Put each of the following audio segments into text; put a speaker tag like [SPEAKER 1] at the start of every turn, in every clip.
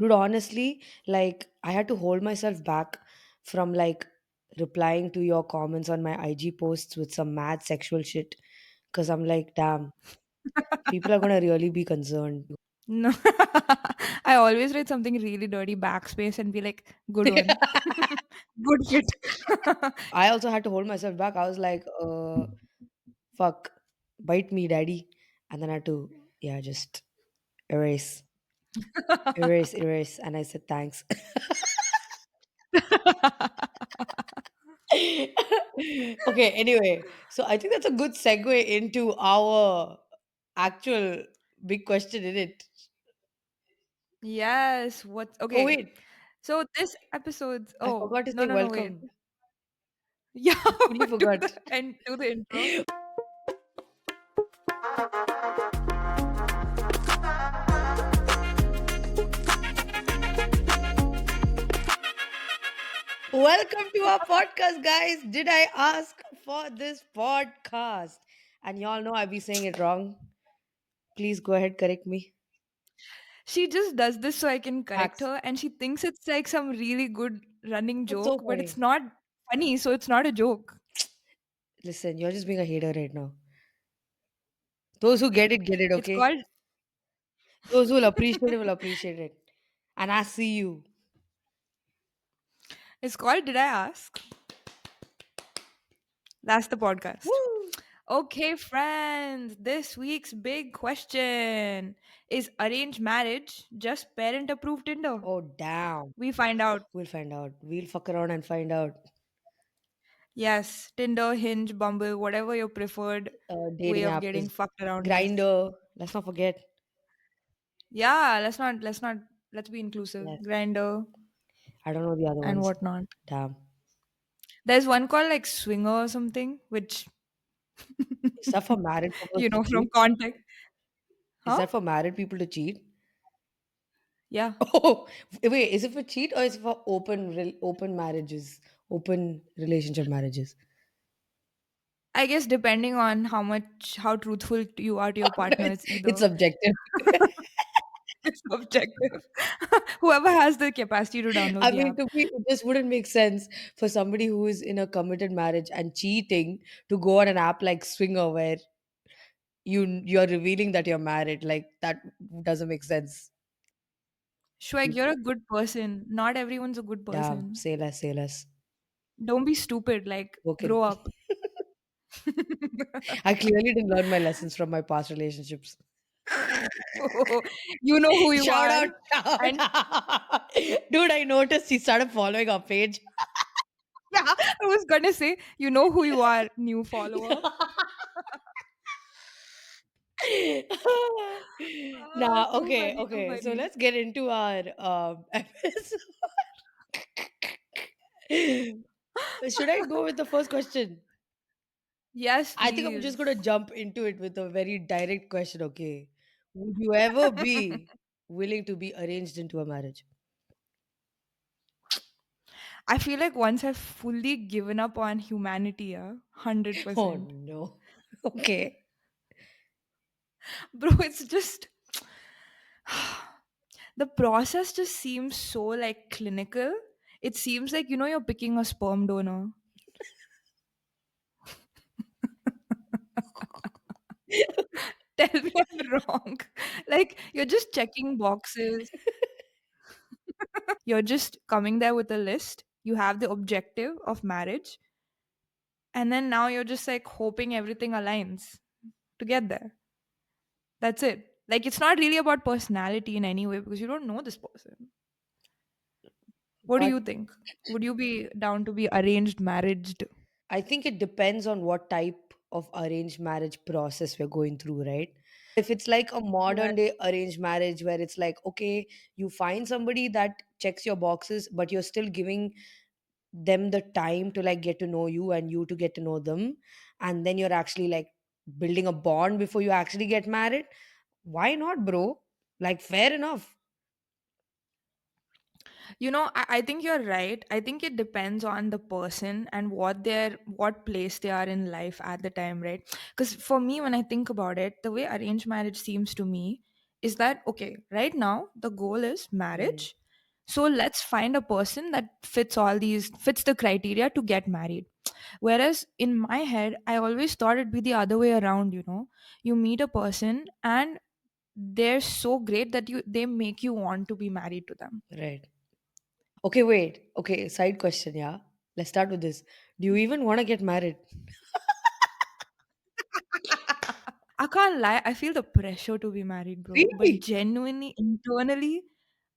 [SPEAKER 1] Dude, honestly, like I had to hold myself back from like replying to your comments on my IG posts with some mad sexual shit. Cause I'm like, damn, people are gonna really be concerned.
[SPEAKER 2] No, I always write something really dirty backspace and be like, good one. Good fit.
[SPEAKER 1] I also had to hold myself back. I was like, fuck, bite me, daddy. And then I had to, yeah, just erase, erase. And I said, thanks. Okay, anyway, so I think that's a good segue into our actual big question, isn't it?
[SPEAKER 2] Yes, what
[SPEAKER 1] Oh,
[SPEAKER 2] okay.
[SPEAKER 1] wait,
[SPEAKER 2] So this episode,
[SPEAKER 1] I
[SPEAKER 2] oh,
[SPEAKER 1] forgot to
[SPEAKER 2] no,
[SPEAKER 1] say
[SPEAKER 2] no, no, wait.
[SPEAKER 1] welcome.
[SPEAKER 2] Yeah,
[SPEAKER 1] Fully
[SPEAKER 2] do
[SPEAKER 1] forgot.
[SPEAKER 2] the and do the intro.
[SPEAKER 1] Welcome to our podcast, guys. Did I ask for this podcast? And y'all know I be saying it wrong. Please go ahead, correct me.
[SPEAKER 2] She just does this so I can correct
[SPEAKER 1] Facts.
[SPEAKER 2] her, and she thinks it's like some really good running
[SPEAKER 1] That's so
[SPEAKER 2] joke, but it's
[SPEAKER 1] funny.
[SPEAKER 2] not funny, so it's not a joke.
[SPEAKER 1] Listen, you're just being a hater right now. Those who get it,
[SPEAKER 2] It's
[SPEAKER 1] okay?
[SPEAKER 2] called
[SPEAKER 1] Those who will appreciate it. And I see you.
[SPEAKER 2] it's called Did I Ask? That's the podcast.
[SPEAKER 1] Woo!
[SPEAKER 2] Okay, friends, this week's big question is arranged marriage just parent approved Tinder?
[SPEAKER 1] Oh, damn.
[SPEAKER 2] We find out.
[SPEAKER 1] We'll find out. We'll fuck around and find out.
[SPEAKER 2] Yes, Tinder, Hinge, Bumble, whatever your preferred way
[SPEAKER 1] Dating
[SPEAKER 2] of
[SPEAKER 1] app
[SPEAKER 2] getting
[SPEAKER 1] is
[SPEAKER 2] fucked around is.
[SPEAKER 1] Grinder. Let's not forget.
[SPEAKER 2] Yeah, let's be inclusive.
[SPEAKER 1] Yes.
[SPEAKER 2] Grinder
[SPEAKER 1] I don't know the other
[SPEAKER 2] and
[SPEAKER 1] ones.
[SPEAKER 2] whatnot.
[SPEAKER 1] Damn.
[SPEAKER 2] There's one called like Swinger or something, which
[SPEAKER 1] Is that for married people to
[SPEAKER 2] from
[SPEAKER 1] cheat?
[SPEAKER 2] context.
[SPEAKER 1] Is
[SPEAKER 2] Huh?
[SPEAKER 1] that for married people to cheat?
[SPEAKER 2] Yeah.
[SPEAKER 1] Oh, wait, is it for cheat or is it for open marriages, open relationship marriages?
[SPEAKER 2] I guess depending on how truthful you are to your partner, it's
[SPEAKER 1] It's
[SPEAKER 2] either.
[SPEAKER 1] subjective.
[SPEAKER 2] It's subjective. Whoever has the capacity to download
[SPEAKER 1] I
[SPEAKER 2] the
[SPEAKER 1] mean,
[SPEAKER 2] app.
[SPEAKER 1] to me, it just wouldn't make sense for somebody who is in a committed marriage and cheating to go on an app like Swinger where you're revealing that you're married. Like that doesn't make sense.
[SPEAKER 2] Shweg, you're a good person. Not everyone's a good
[SPEAKER 1] Damn,
[SPEAKER 2] person.
[SPEAKER 1] say less, say less.
[SPEAKER 2] Don't be stupid. Like,
[SPEAKER 1] Okay.
[SPEAKER 2] grow up.
[SPEAKER 1] I clearly didn't learn my lessons from my past relationships.
[SPEAKER 2] You know who you
[SPEAKER 1] Shout
[SPEAKER 2] are.
[SPEAKER 1] out, shout
[SPEAKER 2] And
[SPEAKER 1] out. Dude, I noticed he started following our page.
[SPEAKER 2] yeah, I was gonna say, you know who you are, new follower. Ah,
[SPEAKER 1] Now,
[SPEAKER 2] too
[SPEAKER 1] okay,
[SPEAKER 2] funny, too
[SPEAKER 1] okay. So
[SPEAKER 2] funny.
[SPEAKER 1] let's get into our episode. Should I go with the first question?
[SPEAKER 2] Yes,
[SPEAKER 1] I think I'm just
[SPEAKER 2] please.
[SPEAKER 1] gonna jump into it with a very direct question, okay? Would you ever be willing to be arranged into a marriage?
[SPEAKER 2] I feel like once I've fully given up on humanity, yeah,
[SPEAKER 1] Oh
[SPEAKER 2] 100%.
[SPEAKER 1] no. Okay.
[SPEAKER 2] Bro, it's just the process just seems so like clinical. It seems like you're picking a sperm donor. Tell me I'm wrong. Like you're just checking boxes. You're just coming there with a list. You have the objective of marriage, and then now you're just like hoping everything aligns to get there. That's it. Like it's not really about personality in any way because you don't know this person. What do
[SPEAKER 1] But
[SPEAKER 2] you think? Would you be down to be arranged marriaged?
[SPEAKER 1] I think it depends on what type of arranged marriage process we're going through, right? If it's like a
[SPEAKER 2] Yeah.
[SPEAKER 1] modern day arranged marriage where it's like, okay, you find somebody that checks your boxes, but you're still giving them the time to like get to know you and you to get to know them, and then you're actually like building a bond before you actually get married. Why not, bro? Like, fair enough.
[SPEAKER 2] I think you're right. I think it depends on the person and what place they are in life at the time, right? Because for me, when I think about it, the way arranged marriage seems to me is that okay, right now the goal is
[SPEAKER 1] Mm,
[SPEAKER 2] marriage. So let's find a person that fits the criteria to get married. Whereas in my head, I always thought it'd be the other way around, you know. You meet a person and they're so great that they make you want to be married to them.
[SPEAKER 1] right. Okay, wait. Okay, side question, yeah. Let's start with this. Do you even want to get married?
[SPEAKER 2] I can't lie, I feel the pressure to be married, bro. But
[SPEAKER 1] Really?
[SPEAKER 2] genuinely, internally,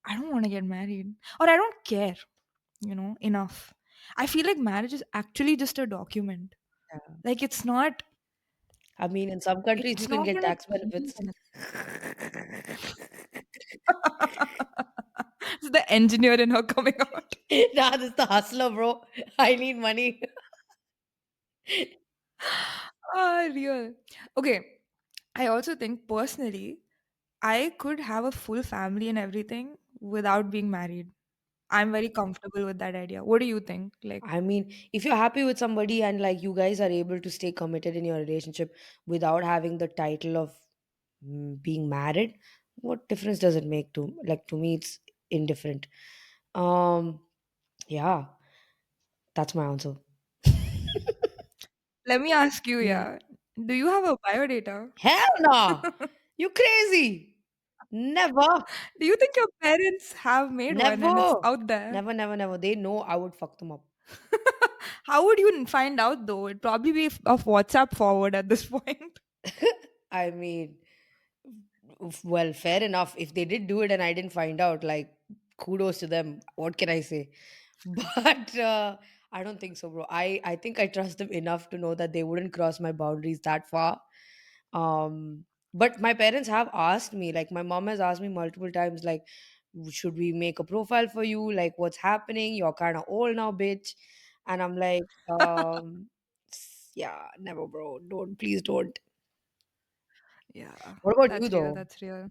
[SPEAKER 2] I don't want to get married. Or I don't care, enough. I feel like marriage is actually just a document.
[SPEAKER 1] Yeah.
[SPEAKER 2] Like it's not
[SPEAKER 1] I mean, in some countries, you
[SPEAKER 2] it's
[SPEAKER 1] can
[SPEAKER 2] not
[SPEAKER 1] get
[SPEAKER 2] gonna
[SPEAKER 1] tax
[SPEAKER 2] change
[SPEAKER 1] benefits.
[SPEAKER 2] anything. It's the engineer in her coming out.
[SPEAKER 1] Nah, this is the hustler, bro. I need money.
[SPEAKER 2] Ah, real. Okay. I also think personally, I could have a full family and everything without being married. I'm very comfortable with that idea. What do you think? Like,
[SPEAKER 1] I mean, if you're happy with somebody and like you guys are able to stay committed in your relationship without having the title of being married, what difference does it make to me it's indifferent. Um yeah, that's my answer.
[SPEAKER 2] let me ask you,
[SPEAKER 1] Mm.
[SPEAKER 2] yeah, do you have a biodata?
[SPEAKER 1] Hell no. You crazy. Never.
[SPEAKER 2] Do you think your parents have made one and it's
[SPEAKER 1] Never.
[SPEAKER 2] out there?
[SPEAKER 1] Never, never, never. They know I would fuck them up.
[SPEAKER 2] How would you find out though? It'd probably be of WhatsApp forward at this point.
[SPEAKER 1] I mean, well, fair enough. If they did do it and I didn't find out, like, kudos to them. What can I say? But I don't think so, bro. I think I trust them enough to know that they wouldn't cross my boundaries that far. But my parents have asked me, like, my mom has asked me multiple times, like, should we make a profile for you? Like, what's happening? You're kind of old now, bitch. And I'm like, yeah, never, bro. Don't, please don't.
[SPEAKER 2] Yeah,
[SPEAKER 1] What about you,
[SPEAKER 2] that's real.
[SPEAKER 1] though?
[SPEAKER 2] That's real.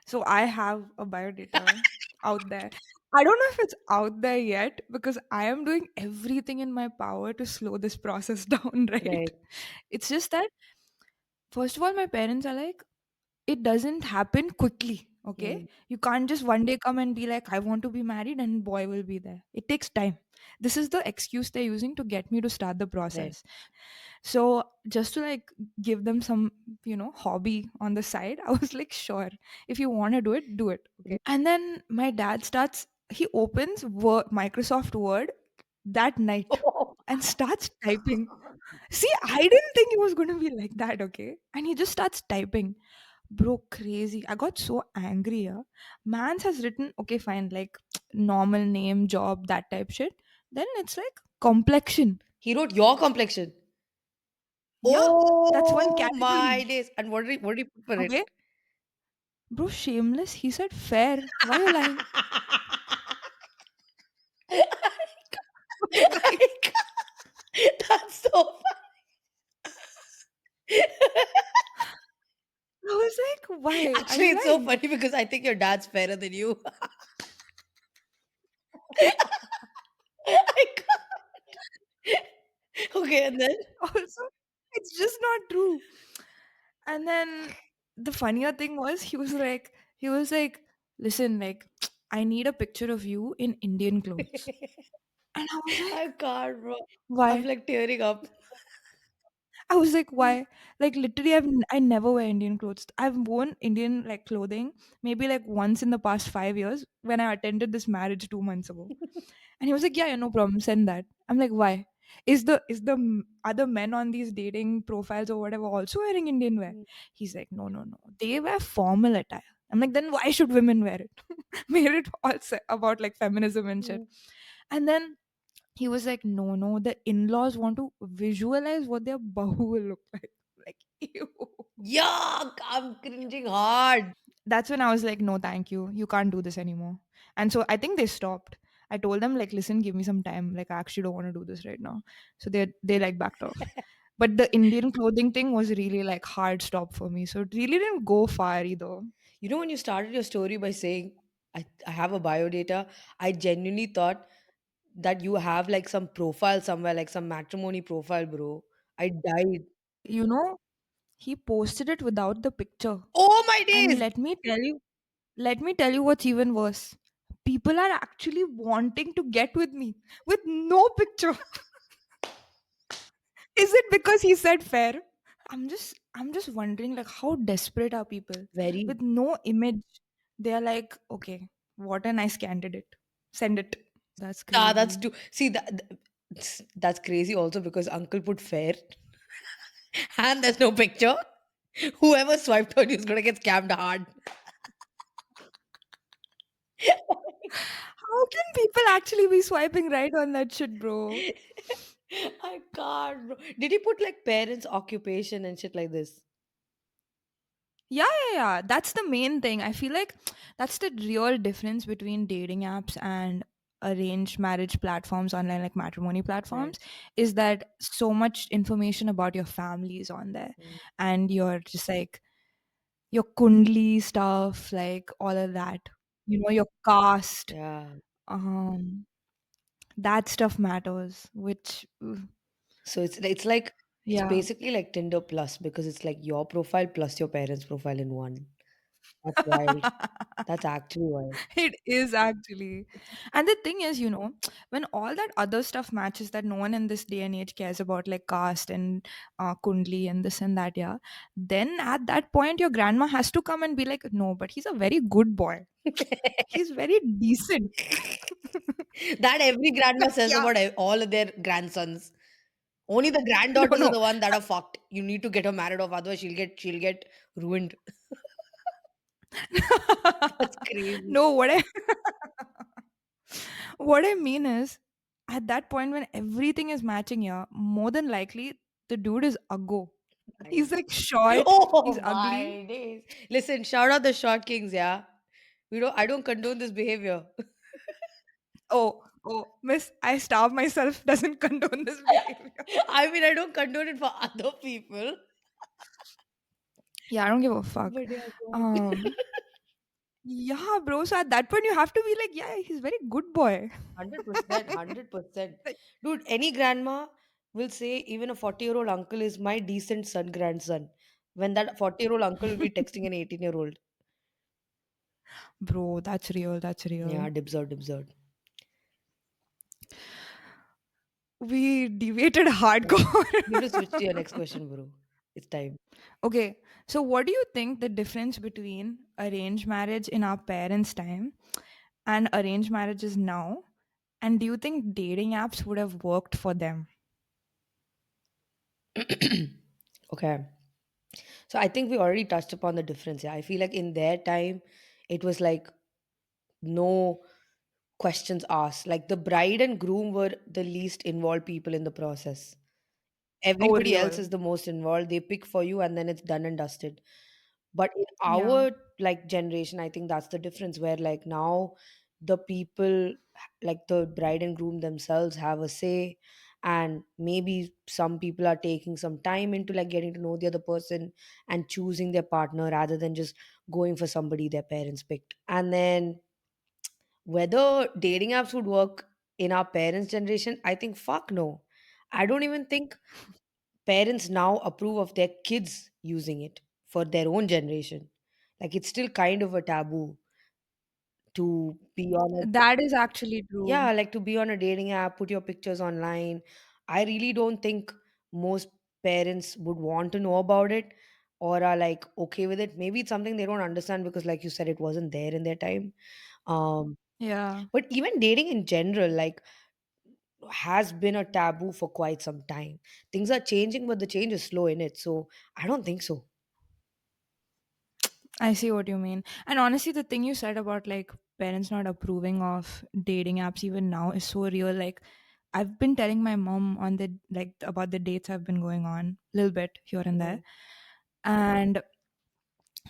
[SPEAKER 2] So I have a biodata out there. I don't know if it's out there yet because I am doing everything in my power to slow this process down, right?
[SPEAKER 1] Right.
[SPEAKER 2] It's just that, first of all, my parents are like, it doesn't happen quickly, okay?
[SPEAKER 1] Mm,
[SPEAKER 2] You can't just one day come and be like, I want to be married, and boy will be there. It takes time. This is the excuse they're using to get me to start the
[SPEAKER 1] right.
[SPEAKER 2] process. So just to like give them some, hobby on the side, I was like, sure, if you want to do it, do it. And then my dad he opens Microsoft Word that night and starts typing. See, I didn't think it was going to be like that, okay? And he just starts typing. Bro, crazy. I got so angry. Yeah? Mans has written, okay, fine, like normal name, job, that type shit. Then it's like complexion.
[SPEAKER 1] He wrote your complexion.
[SPEAKER 2] Yeah, that's one
[SPEAKER 1] Oh my
[SPEAKER 2] category.
[SPEAKER 1] days. And what did he put for it?
[SPEAKER 2] Okay. Bro, shameless. He said fair. Why you lying?
[SPEAKER 1] That's so funny.
[SPEAKER 2] I was like, why? Are
[SPEAKER 1] Actually,
[SPEAKER 2] you
[SPEAKER 1] it's so
[SPEAKER 2] lying?
[SPEAKER 1] funny because I think your dad's fairer than you. I can't. Okay, and then
[SPEAKER 2] Also, it's just not true. And then the funnier thing was he was like, listen, like, I need a picture of you in Indian clothes. And I was like,
[SPEAKER 1] I can't, bro. I'm
[SPEAKER 2] why?
[SPEAKER 1] like tearing up.
[SPEAKER 2] I was like, why? Like literally, I never wear Indian clothes. I've worn Indian like clothing maybe like once in the past 5 years when I attended this marriage 2 months ago. And he was like, yeah, yeah, no problem, send that. I'm like, why? Is the other men on these dating profiles or whatever also wearing Indian wear? He's like, no, no, no, they wear formal attire. I'm like, then why should women wear it? Made it all about like feminism and shit. And then he was like, no, no, the in-laws want to visualize what their bahu will look like. Like, ew.
[SPEAKER 1] Yuck! I'm cringing hard.
[SPEAKER 2] That's when I was like, no, thank you. You can't do this anymore. And so I think they stopped. I told them like, listen, give me some time. Like, I actually don't want to do this right now. So they like backed off. But the Indian clothing thing was really like hard stop for me. So it really didn't go far either.
[SPEAKER 1] You know, when you started your story by saying, I have a biodata, I genuinely thought that you have like some profile somewhere, like some matrimony profile, bro. I died.
[SPEAKER 2] You know, He posted it without the picture.
[SPEAKER 1] Oh my
[SPEAKER 2] And
[SPEAKER 1] days!
[SPEAKER 2] let me tell you what's even worse. People are actually wanting to get with me with no picture. Is it because he said fair? I'm just wondering, like, how desperate are people
[SPEAKER 1] Very.
[SPEAKER 2] with no image? They are like, okay, what a nice candidate. Send it. That's
[SPEAKER 1] Ah, that's
[SPEAKER 2] crazy.
[SPEAKER 1] too. See that's crazy also because uncle put fair and there's no picture. Whoever swiped on you is gonna get scammed hard.
[SPEAKER 2] How can people actually be swiping right on that shit, bro?
[SPEAKER 1] I can't, bro. Did he put like parents' occupation and shit like this?
[SPEAKER 2] Yeah, yeah, yeah. That's the main thing. I feel like that's the real difference between dating apps and arranged marriage platforms online, like matrimony platforms,
[SPEAKER 1] Yes.
[SPEAKER 2] is that so much information about your family is on there,
[SPEAKER 1] Mm.
[SPEAKER 2] and you're just like your kundli stuff, like all of that. You know, your caste,
[SPEAKER 1] Yeah.
[SPEAKER 2] um, that stuff matters. Which,
[SPEAKER 1] So it's
[SPEAKER 2] yeah.
[SPEAKER 1] basically like Tinder Plus because it's like your profile plus your parents' profile in one. That's wild. That's actually wild.
[SPEAKER 2] It is actually. And the thing is, you know, when all that other stuff matches that no one in this day and age cares about, like caste and kundli and this and that, yeah, then at that point, your grandma has to come and be like, no, but he's a very good boy. He's very decent.
[SPEAKER 1] That every grandma
[SPEAKER 2] Like,
[SPEAKER 1] says
[SPEAKER 2] yeah.
[SPEAKER 1] about all of their grandsons. Only the
[SPEAKER 2] No,
[SPEAKER 1] granddaughters are
[SPEAKER 2] no.
[SPEAKER 1] the one that are fucked. You need to get her married off, otherwise she'll get ruined. That's crazy.
[SPEAKER 2] No, what I mean is, at that point when everything is matching here, more than likely the dude is uggo. He's
[SPEAKER 1] Nice.
[SPEAKER 2] like short, he's
[SPEAKER 1] Oh
[SPEAKER 2] ugly.
[SPEAKER 1] my days. Listen, shout out the short kings, yeah. I don't condone this behavior.
[SPEAKER 2] Miss, I starve myself doesn't condone this behavior.
[SPEAKER 1] I mean, I don't condone it for other people.
[SPEAKER 2] Yeah, I don't give a fuck.
[SPEAKER 1] But yeah, go on.
[SPEAKER 2] Um, yeah, bro. So at that point, you have to be like, yeah, he's very good boy.
[SPEAKER 1] 100%, 100%. Dude, any grandma will say even a 40-year-old uncle is my decent son, grandson. When that 40-year-old uncle will be texting an 18-year-old.
[SPEAKER 2] Bro, that's real. That's
[SPEAKER 1] Yeah,
[SPEAKER 2] real.
[SPEAKER 1] dibs out, dibs out.
[SPEAKER 2] We deviated
[SPEAKER 1] Yeah.
[SPEAKER 2] hardcore.
[SPEAKER 1] You have to switch to your next question, bro. It's time.
[SPEAKER 2] Okay, so what do you think the difference between arranged marriage in our parents' time and arranged marriages now? And do you think dating apps would have worked for them?
[SPEAKER 1] Okay. So I think we already touched upon the difference. Yeah. I feel like in their time, it was like no questions asked. Like the bride and groom were the least involved people in the process.
[SPEAKER 2] Oh,
[SPEAKER 1] Everybody else
[SPEAKER 2] real.
[SPEAKER 1] is the most involved. They pick for you and then it's done and dusted. But in
[SPEAKER 2] Yeah.
[SPEAKER 1] our like generation, I think that's the difference where like now the people like the bride and groom themselves have a say, and maybe some people are taking some time into like getting to know the other person and choosing their partner rather than just going for somebody their parents picked. And then whether dating apps would work in our parents' generation, I think fuck no. I don't even think parents now approve of their kids using it for their own generation. Like it's still kind of a taboo to be on a
[SPEAKER 2] That is actually true.
[SPEAKER 1] yeah, like to be on a dating app, put your pictures online. I really don't think most parents would want to know about it or are like okay with it. Maybe it's something they don't understand because like you said, it wasn't there in their time. Um,
[SPEAKER 2] Yeah.
[SPEAKER 1] but even dating in general, like has been a taboo for quite some time. Things are changing, but the change is slow in it. So I don't think so.
[SPEAKER 2] I see what you mean. And honestly, the thing you said about like parents not approving of dating apps even now is so real. Like, I've been telling my mom on the like about the dates I've been going on a little bit here and there.
[SPEAKER 1] Mm.
[SPEAKER 2] And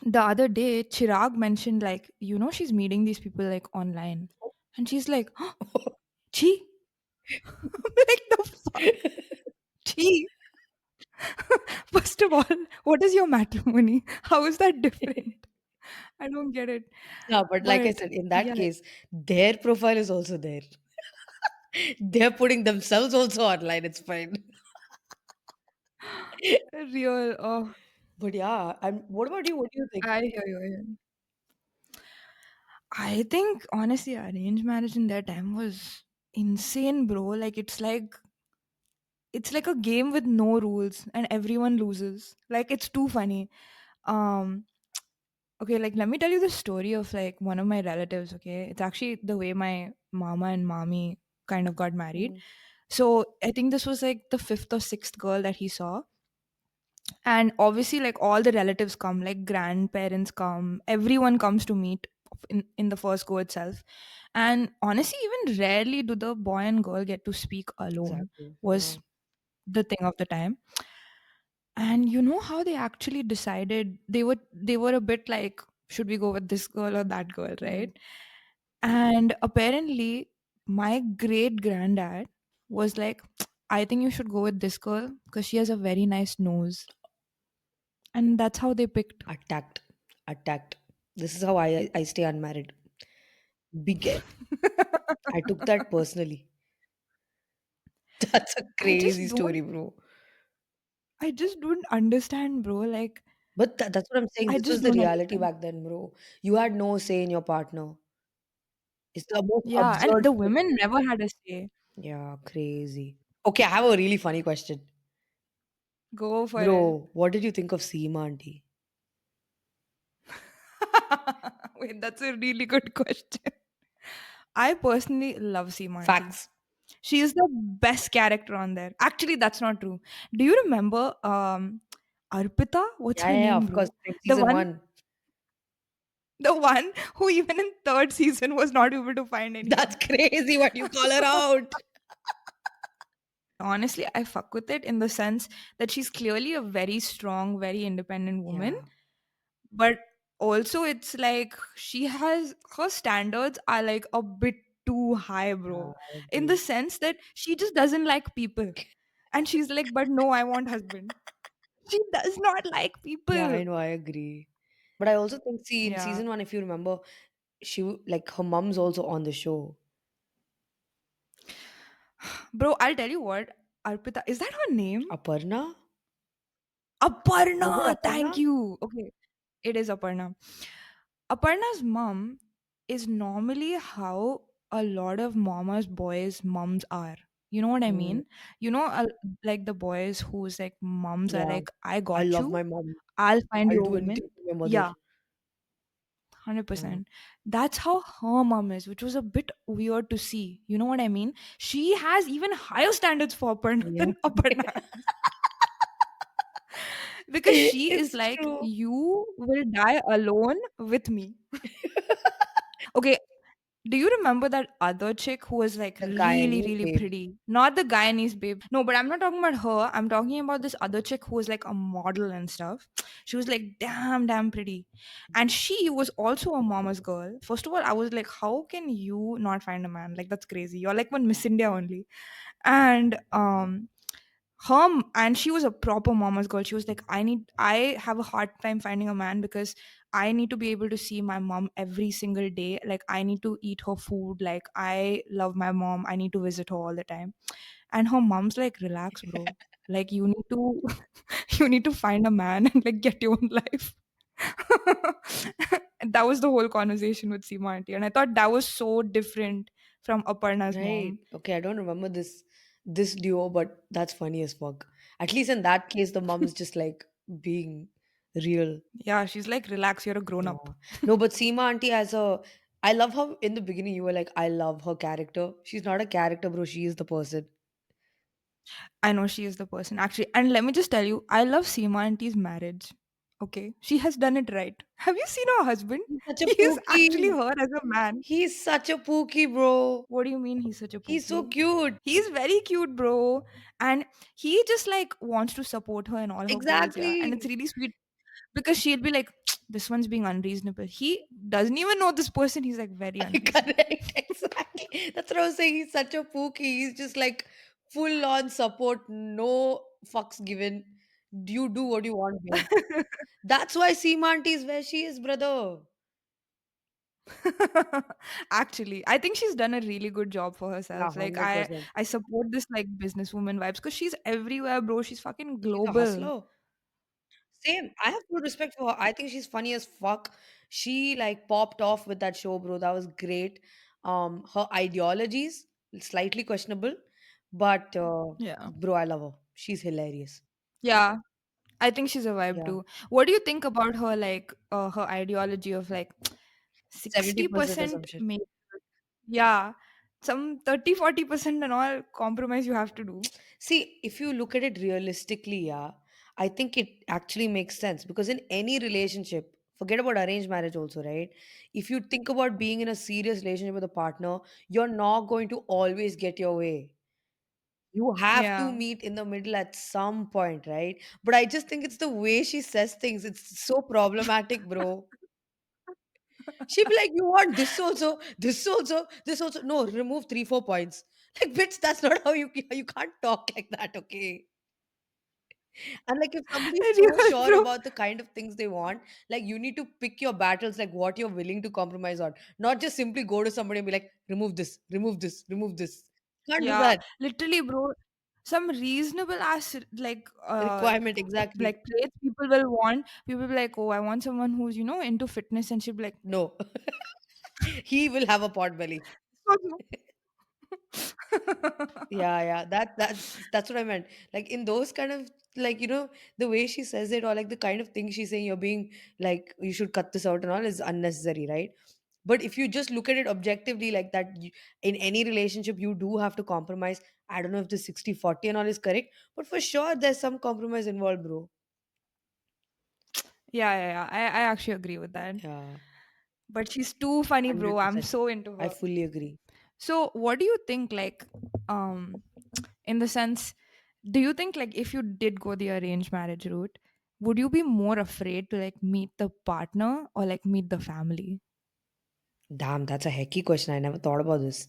[SPEAKER 2] the other day, Chirag mentioned like, you know, she's meeting these people like online. And she's like, oh, gee. Like the fuck? Gee. First of all, what is your matrimony? How is that different? I don't get it.
[SPEAKER 1] Yeah, but like I
[SPEAKER 2] But
[SPEAKER 1] said, in that
[SPEAKER 2] yeah,
[SPEAKER 1] case, their profile is also there. They're putting themselves also online. It's fine.
[SPEAKER 2] real. Oh.
[SPEAKER 1] But yeah, and what about you? What do you think?
[SPEAKER 2] I hear you. I hear you. I think honestly, arranged marriage in that time was insane, bro. Like it's like a game with no rules and everyone loses. Like it's too funny. Um okay, like let me tell you the story of like one of my relatives, okay? It's actually the way my mama and mommy kind of got married.
[SPEAKER 1] Mm,
[SPEAKER 2] So I think this was like the fifth or sixth girl that he saw. And obviously like all the relatives come, like grandparents come, everyone comes to meet in the first go itself. And honestly, even rarely do the boy and girl get to speak alone,
[SPEAKER 1] exactly. Yeah.
[SPEAKER 2] was the thing of the time. And you know how they actually decided, they were a bit like, should we go with this girl or that girl,
[SPEAKER 1] Mm.
[SPEAKER 2] right? And apparently my great granddad was like, I think you should go with this girl because she has a very nice nose. And that's how they picked.
[SPEAKER 1] Attacked. Attacked. This is how I stay unmarried. Big L. I took that personally. That's a
[SPEAKER 2] I just
[SPEAKER 1] crazy story,
[SPEAKER 2] don't
[SPEAKER 1] bro.
[SPEAKER 2] I just don't understand, bro. Like
[SPEAKER 1] But that's what I'm saying.
[SPEAKER 2] I
[SPEAKER 1] This was
[SPEAKER 2] just
[SPEAKER 1] the
[SPEAKER 2] don't
[SPEAKER 1] reality
[SPEAKER 2] understand.
[SPEAKER 1] back then, bro. You had no say in your partner. It's the most
[SPEAKER 2] Yeah, and
[SPEAKER 1] absurd
[SPEAKER 2] the
[SPEAKER 1] thing.
[SPEAKER 2] women never had a say.
[SPEAKER 1] Yeah, crazy. Okay, I have a really funny question.
[SPEAKER 2] Go for it.
[SPEAKER 1] Bro, what did you think of Seema auntie?
[SPEAKER 2] Wait, that's a really good question. I personally love Seema Auntie.
[SPEAKER 1] Facts.
[SPEAKER 2] She is the best character on there. Actually, that's not true. Do you remember Arpita? What's
[SPEAKER 1] Yeah,
[SPEAKER 2] her
[SPEAKER 1] yeah, yeah,
[SPEAKER 2] name,
[SPEAKER 1] of course.
[SPEAKER 2] bro?
[SPEAKER 1] From
[SPEAKER 2] The
[SPEAKER 1] season
[SPEAKER 2] one
[SPEAKER 1] one.
[SPEAKER 2] the one who even in third season was not able to find
[SPEAKER 1] That's
[SPEAKER 2] anyone.
[SPEAKER 1] crazy what you call her out.
[SPEAKER 2] Honestly, I fuck with it in the sense that she's clearly a very strong, very independent woman,
[SPEAKER 1] Yeah,
[SPEAKER 2] but also it's like she has her standards are like a bit too high,
[SPEAKER 1] yeah,
[SPEAKER 2] bro,
[SPEAKER 1] I
[SPEAKER 2] in the
[SPEAKER 1] agree.
[SPEAKER 2] sense that she just doesn't like people. And she's like, but no, I want husband. She does not like
[SPEAKER 1] Yeah,
[SPEAKER 2] people.
[SPEAKER 1] I know, I agree. But I also think, see, in
[SPEAKER 2] Yeah.
[SPEAKER 1] season one, if you remember, like her mom's also on the show.
[SPEAKER 2] Bro, I'll tell you what, Arpita, is that her name?
[SPEAKER 1] Aparna? Was it
[SPEAKER 2] Aparna, thank
[SPEAKER 1] Aparna?
[SPEAKER 2] you. Okay, it is Aparna. Aparna's mom is normally how a lot of mama's boys' moms are. You know what I
[SPEAKER 1] Mm,
[SPEAKER 2] mean? You know, like the boys whose like moms are
[SPEAKER 1] yeah,
[SPEAKER 2] like, I
[SPEAKER 1] I
[SPEAKER 2] got
[SPEAKER 1] love
[SPEAKER 2] you,
[SPEAKER 1] my mom.
[SPEAKER 2] I'll find
[SPEAKER 1] I'll
[SPEAKER 2] you a
[SPEAKER 1] do
[SPEAKER 2] woman.
[SPEAKER 1] anything for my mother.
[SPEAKER 2] Yeah,
[SPEAKER 1] Yeah.
[SPEAKER 2] 100%. That's how her mom is, which was a bit weird to see. You know what I mean? She has even higher standards for Aparna
[SPEAKER 1] Yeah.
[SPEAKER 2] than Aparna has. Because she is
[SPEAKER 1] It's
[SPEAKER 2] like,
[SPEAKER 1] true.
[SPEAKER 2] you will die alone with me. Okay, do you remember that other chick who was like
[SPEAKER 1] The
[SPEAKER 2] really,
[SPEAKER 1] Guyanese
[SPEAKER 2] really
[SPEAKER 1] babe.
[SPEAKER 2] pretty? Not the Guyanese babe. No, but I'm not talking about her. I'm talking about this other chick who was like a model and stuff. She was like damn, damn pretty. And she was also a mama's girl. First of all, I was like, how can you not find a man? Like, that's crazy. You're like one Miss India only. And and she was a proper mama's girl. She was like, I have a hard time finding a man because I need to be able to see my mom every single day. Like, I need to eat her food. Like, I love my mom, I need to visit her all the time. And her mom's like, relax, bro. Like, you need to you need to find a man and like get your own life. And that was the whole conversation with Seema auntie, and I thought that was so different from Aparna's
[SPEAKER 1] Right.
[SPEAKER 2] mom.
[SPEAKER 1] Okay, I don't remember this duo, but that's funny as fuck. At least in that case, the mom's just like being real.
[SPEAKER 2] Yeah, she's like, relax, you're a grown up.
[SPEAKER 1] Yeah. No, but Seema auntie has a. I love how in the beginning you were like, I love her character. She's not a character, bro. She is the person.
[SPEAKER 2] I know she is the person actually. And let me just tell you, I love Seema Auntie's marriage. Okay. She has done it right. Have you seen her husband?
[SPEAKER 1] He's such a
[SPEAKER 2] He is actually
[SPEAKER 1] pookie.
[SPEAKER 2] her as a man.
[SPEAKER 1] He's such a pookie, bro.
[SPEAKER 2] What do you mean he's such a
[SPEAKER 1] He's so
[SPEAKER 2] pookie?
[SPEAKER 1] cute.
[SPEAKER 2] He's very cute, bro. And he just like wants to support her in all her goals, yeah. And it's
[SPEAKER 1] Exactly.
[SPEAKER 2] really sweet because she'll be like, this one's being unreasonable. He doesn't even know this person. He's like very unreasonable.
[SPEAKER 1] Correct. Exactly. That's what I was saying. He's such a pookie. He's just like full on support, no fucks given. You do what you want, babe. That's why Seema auntie is where she is, brother.
[SPEAKER 2] Actually, I think she's done a really good job for
[SPEAKER 1] Yeah,
[SPEAKER 2] herself. Like I
[SPEAKER 1] 100%.
[SPEAKER 2] I support this like businesswoman vibes because she's everywhere, bro. She's fucking
[SPEAKER 1] She's a
[SPEAKER 2] global.
[SPEAKER 1] hustler. Same. I have full respect for her. I think she's funny as fuck. She like popped off with that show, bro. That was great. Her ideologies slightly questionable, but
[SPEAKER 2] Yeah.
[SPEAKER 1] bro, I love her. She's hilarious.
[SPEAKER 2] Yeah. I think she's a vibe
[SPEAKER 1] Yeah,
[SPEAKER 2] too. What do you think about her like her ideology of like
[SPEAKER 1] 70%
[SPEAKER 2] 60%
[SPEAKER 1] assumption.
[SPEAKER 2] maybe? Yeah. Some 30-40% and all compromise you have to do.
[SPEAKER 1] See, if you look at it realistically, yeah, I think it actually makes sense because in any relationship, forget about arranged marriage also, right? If you think about being in a serious relationship with a partner, you're not going to always get your way. You have to
[SPEAKER 2] Yeah.
[SPEAKER 1] meet in the middle at some point, right? But I just think it's the way she says things. It's so problematic, bro. She'd be like, "You want this also, this also, this also." No, remove 3, 4 points. Like, bitch, that's not how you can't talk like that, okay? And like if somebody's so
[SPEAKER 2] Real,
[SPEAKER 1] sure
[SPEAKER 2] bro.
[SPEAKER 1] about the kind of things they want, like you need to pick your battles, like what you're willing to compromise on. Not just simply go to somebody and be like, remove this, remove this, remove this. Can't do
[SPEAKER 2] Yeah,
[SPEAKER 1] that.
[SPEAKER 2] literally, bro. Some reasonable ass
[SPEAKER 1] Requirement, exactly.
[SPEAKER 2] like traits people will want. People will be like, oh, I want someone who's into fitness, and she'll be like,
[SPEAKER 1] No. He will have a pot belly.
[SPEAKER 2] so,
[SPEAKER 1] Yeah, yeah. That's what I meant. Like in those kind of like, the way she says it or like the kind of thing she's saying, you're being like you should cut this out and all is unnecessary, right? But if you just look at it objectively like that, in any relationship, you do have to compromise. I don't know if the 60-40 and all is correct, but for sure there's some compromise involved, bro.
[SPEAKER 2] yeah, yeah, yeah. I actually agree with that.
[SPEAKER 1] Yeah,
[SPEAKER 2] But she's too funny, bro. I'm
[SPEAKER 1] 100%.
[SPEAKER 2] so into
[SPEAKER 1] I
[SPEAKER 2] her.
[SPEAKER 1] fully agree.
[SPEAKER 2] So, what do you think, like, in the sense, do you think, like, if you did go the arranged marriage route, would you be more afraid to, like, meet the partner or, like, meet the family?
[SPEAKER 1] Damn, that's a hecky question. I never thought about this.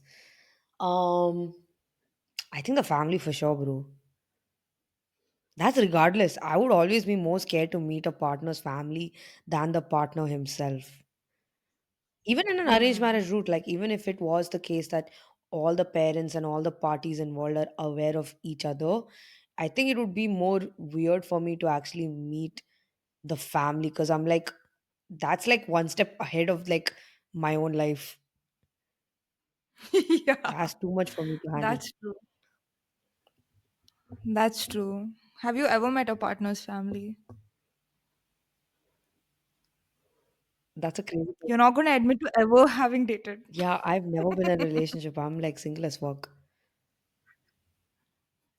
[SPEAKER 1] Um, I think the family for sure, bro. That's regardless. I would always be more scared to meet a partner's family than the partner himself. Even in an arranged
[SPEAKER 2] Hmm.
[SPEAKER 1] marriage route, like even if it was the case that all the parents and all the parties involved are aware of each other, I think it would be more weird for me to actually meet the family because I'm like, that's like one step ahead of like my own life.
[SPEAKER 2] Yeah,
[SPEAKER 1] That's too much for me to handle.
[SPEAKER 2] that's true. That's true. Have you ever met a partner's family?
[SPEAKER 1] That's a crazy
[SPEAKER 2] You're
[SPEAKER 1] question.
[SPEAKER 2] not going to admit to ever having dated.
[SPEAKER 1] Yeah, I've never been in a relationship. I'm like single as fuck.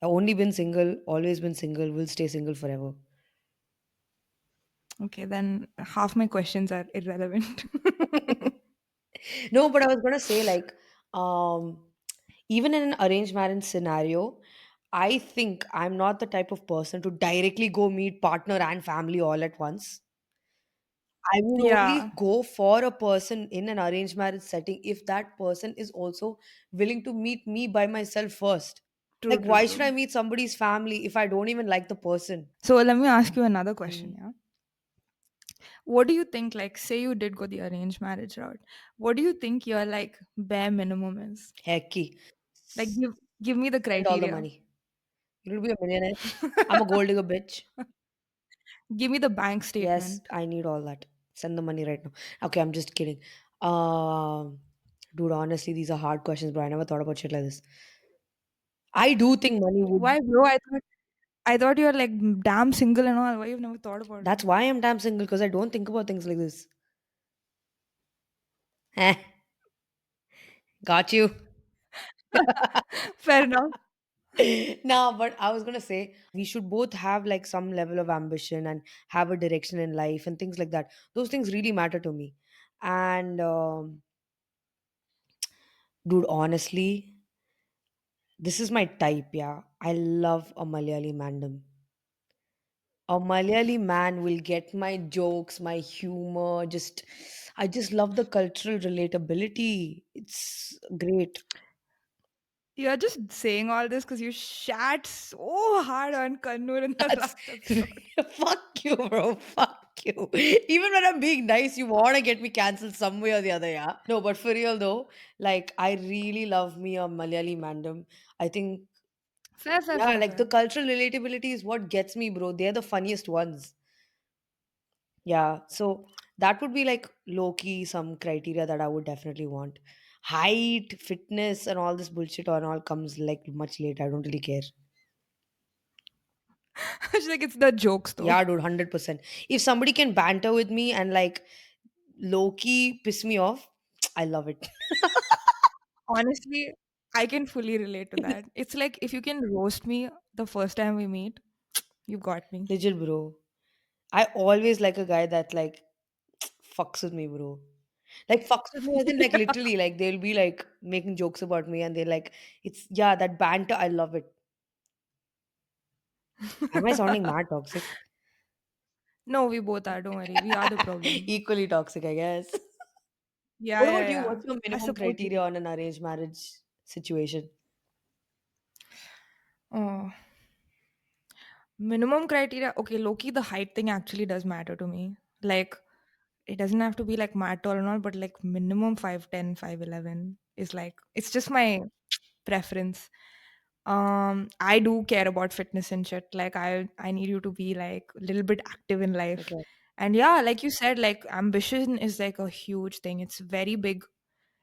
[SPEAKER 1] I've only been single, always been single, will stay single forever.
[SPEAKER 2] Okay, then half my questions are irrelevant.
[SPEAKER 1] No, but I was gonna say like, um, even in an arranged marriage scenario, I think I'm not the type of person to directly go meet partner and family all at once. I would
[SPEAKER 2] Yeah,
[SPEAKER 1] only go for a person in an arranged marriage setting if that person is also willing to meet me by myself first.
[SPEAKER 2] true,
[SPEAKER 1] Like,
[SPEAKER 2] true,
[SPEAKER 1] why should I
[SPEAKER 2] true.
[SPEAKER 1] meet somebody's family if I don't even like the person?
[SPEAKER 2] So let me ask you another question,
[SPEAKER 1] Mm,
[SPEAKER 2] yeah? What do you think, like, say you did go the arranged marriage route, what do you think your, like, bare minimum is?
[SPEAKER 1] hecky.
[SPEAKER 2] Like, give me the
[SPEAKER 1] Send all the
[SPEAKER 2] criteria.
[SPEAKER 1] money. You'll be a millionaire. I'm a gold digger bitch.
[SPEAKER 2] Give me the bank
[SPEAKER 1] Yes,
[SPEAKER 2] statement.
[SPEAKER 1] I need all that. Send the money right now. Okay, I'm just kidding. Um, dude, honestly, these are hard questions, bro. I never thought about shit like this. I do think money would.
[SPEAKER 2] Why, bro? I thought you were like damn single and all. Why you've never thought about it?
[SPEAKER 1] That's why I'm damn single because I don't think about things like this. Eh, got you.
[SPEAKER 2] Fair enough.
[SPEAKER 1] No, but I was gonna say we should both have like some level of ambition and have a direction in life and things like that. Those things really matter to me. And dude, honestly, this is my type. Yeah, I love a Malayali mandem. A Malayali man will get my jokes, my humor. I just love the cultural relatability. It's great.
[SPEAKER 2] You're just saying all this because you shat so hard on Kannur in the
[SPEAKER 1] That's
[SPEAKER 2] last episode.
[SPEAKER 1] fuck you, bro. Fuck you. Even when I'm being nice, you want to get me cancelled some way or the other, yeah? No, but for real though, like I really love me a Malayali mandem. I think,
[SPEAKER 2] Fair, fair,
[SPEAKER 1] yeah,
[SPEAKER 2] fair,
[SPEAKER 1] like the
[SPEAKER 2] fair.
[SPEAKER 1] cultural relatability is what gets me, bro. They're the funniest ones. Yeah, so that would be like low key some criteria that I would definitely want. Height, fitness, and all this bullshit on all comes like much later. I don't really care.
[SPEAKER 2] It's like it's the jokes though.
[SPEAKER 1] Yeah, dude, 100%. If somebody can banter with me and like low key piss me off, I love it.
[SPEAKER 2] Honestly, I can fully relate to that. It's like if you can roast me the first time we meet, you got me.
[SPEAKER 1] Legit, bro. I always like a guy that like fucks with me, bro. Like fucks with me as in like literally, like they'll be like making jokes about me and they're like, it's yeah, that banter, I love it. Am I sounding mad toxic?
[SPEAKER 2] No, we both are. Don't worry. We are the problem.
[SPEAKER 1] Equally toxic, I guess.
[SPEAKER 2] Yeah,
[SPEAKER 1] What
[SPEAKER 2] yeah,
[SPEAKER 1] about you?
[SPEAKER 2] yeah.
[SPEAKER 1] What's your
[SPEAKER 2] I
[SPEAKER 1] minimum
[SPEAKER 2] support
[SPEAKER 1] criteria
[SPEAKER 2] you.
[SPEAKER 1] on an arranged marriage situation?
[SPEAKER 2] Oh, minimum criteria. Okay, Loki, the height thing actually does matter to me. Like, it doesn't have to be like mad tall and all, but like minimum 5'10", 5'11" is like, it's just my preference. I do care about fitness and shit. Like, I need you to be like a little bit active in life.
[SPEAKER 1] Okay.
[SPEAKER 2] And yeah, like you said, like ambition is like a huge thing. It's very big.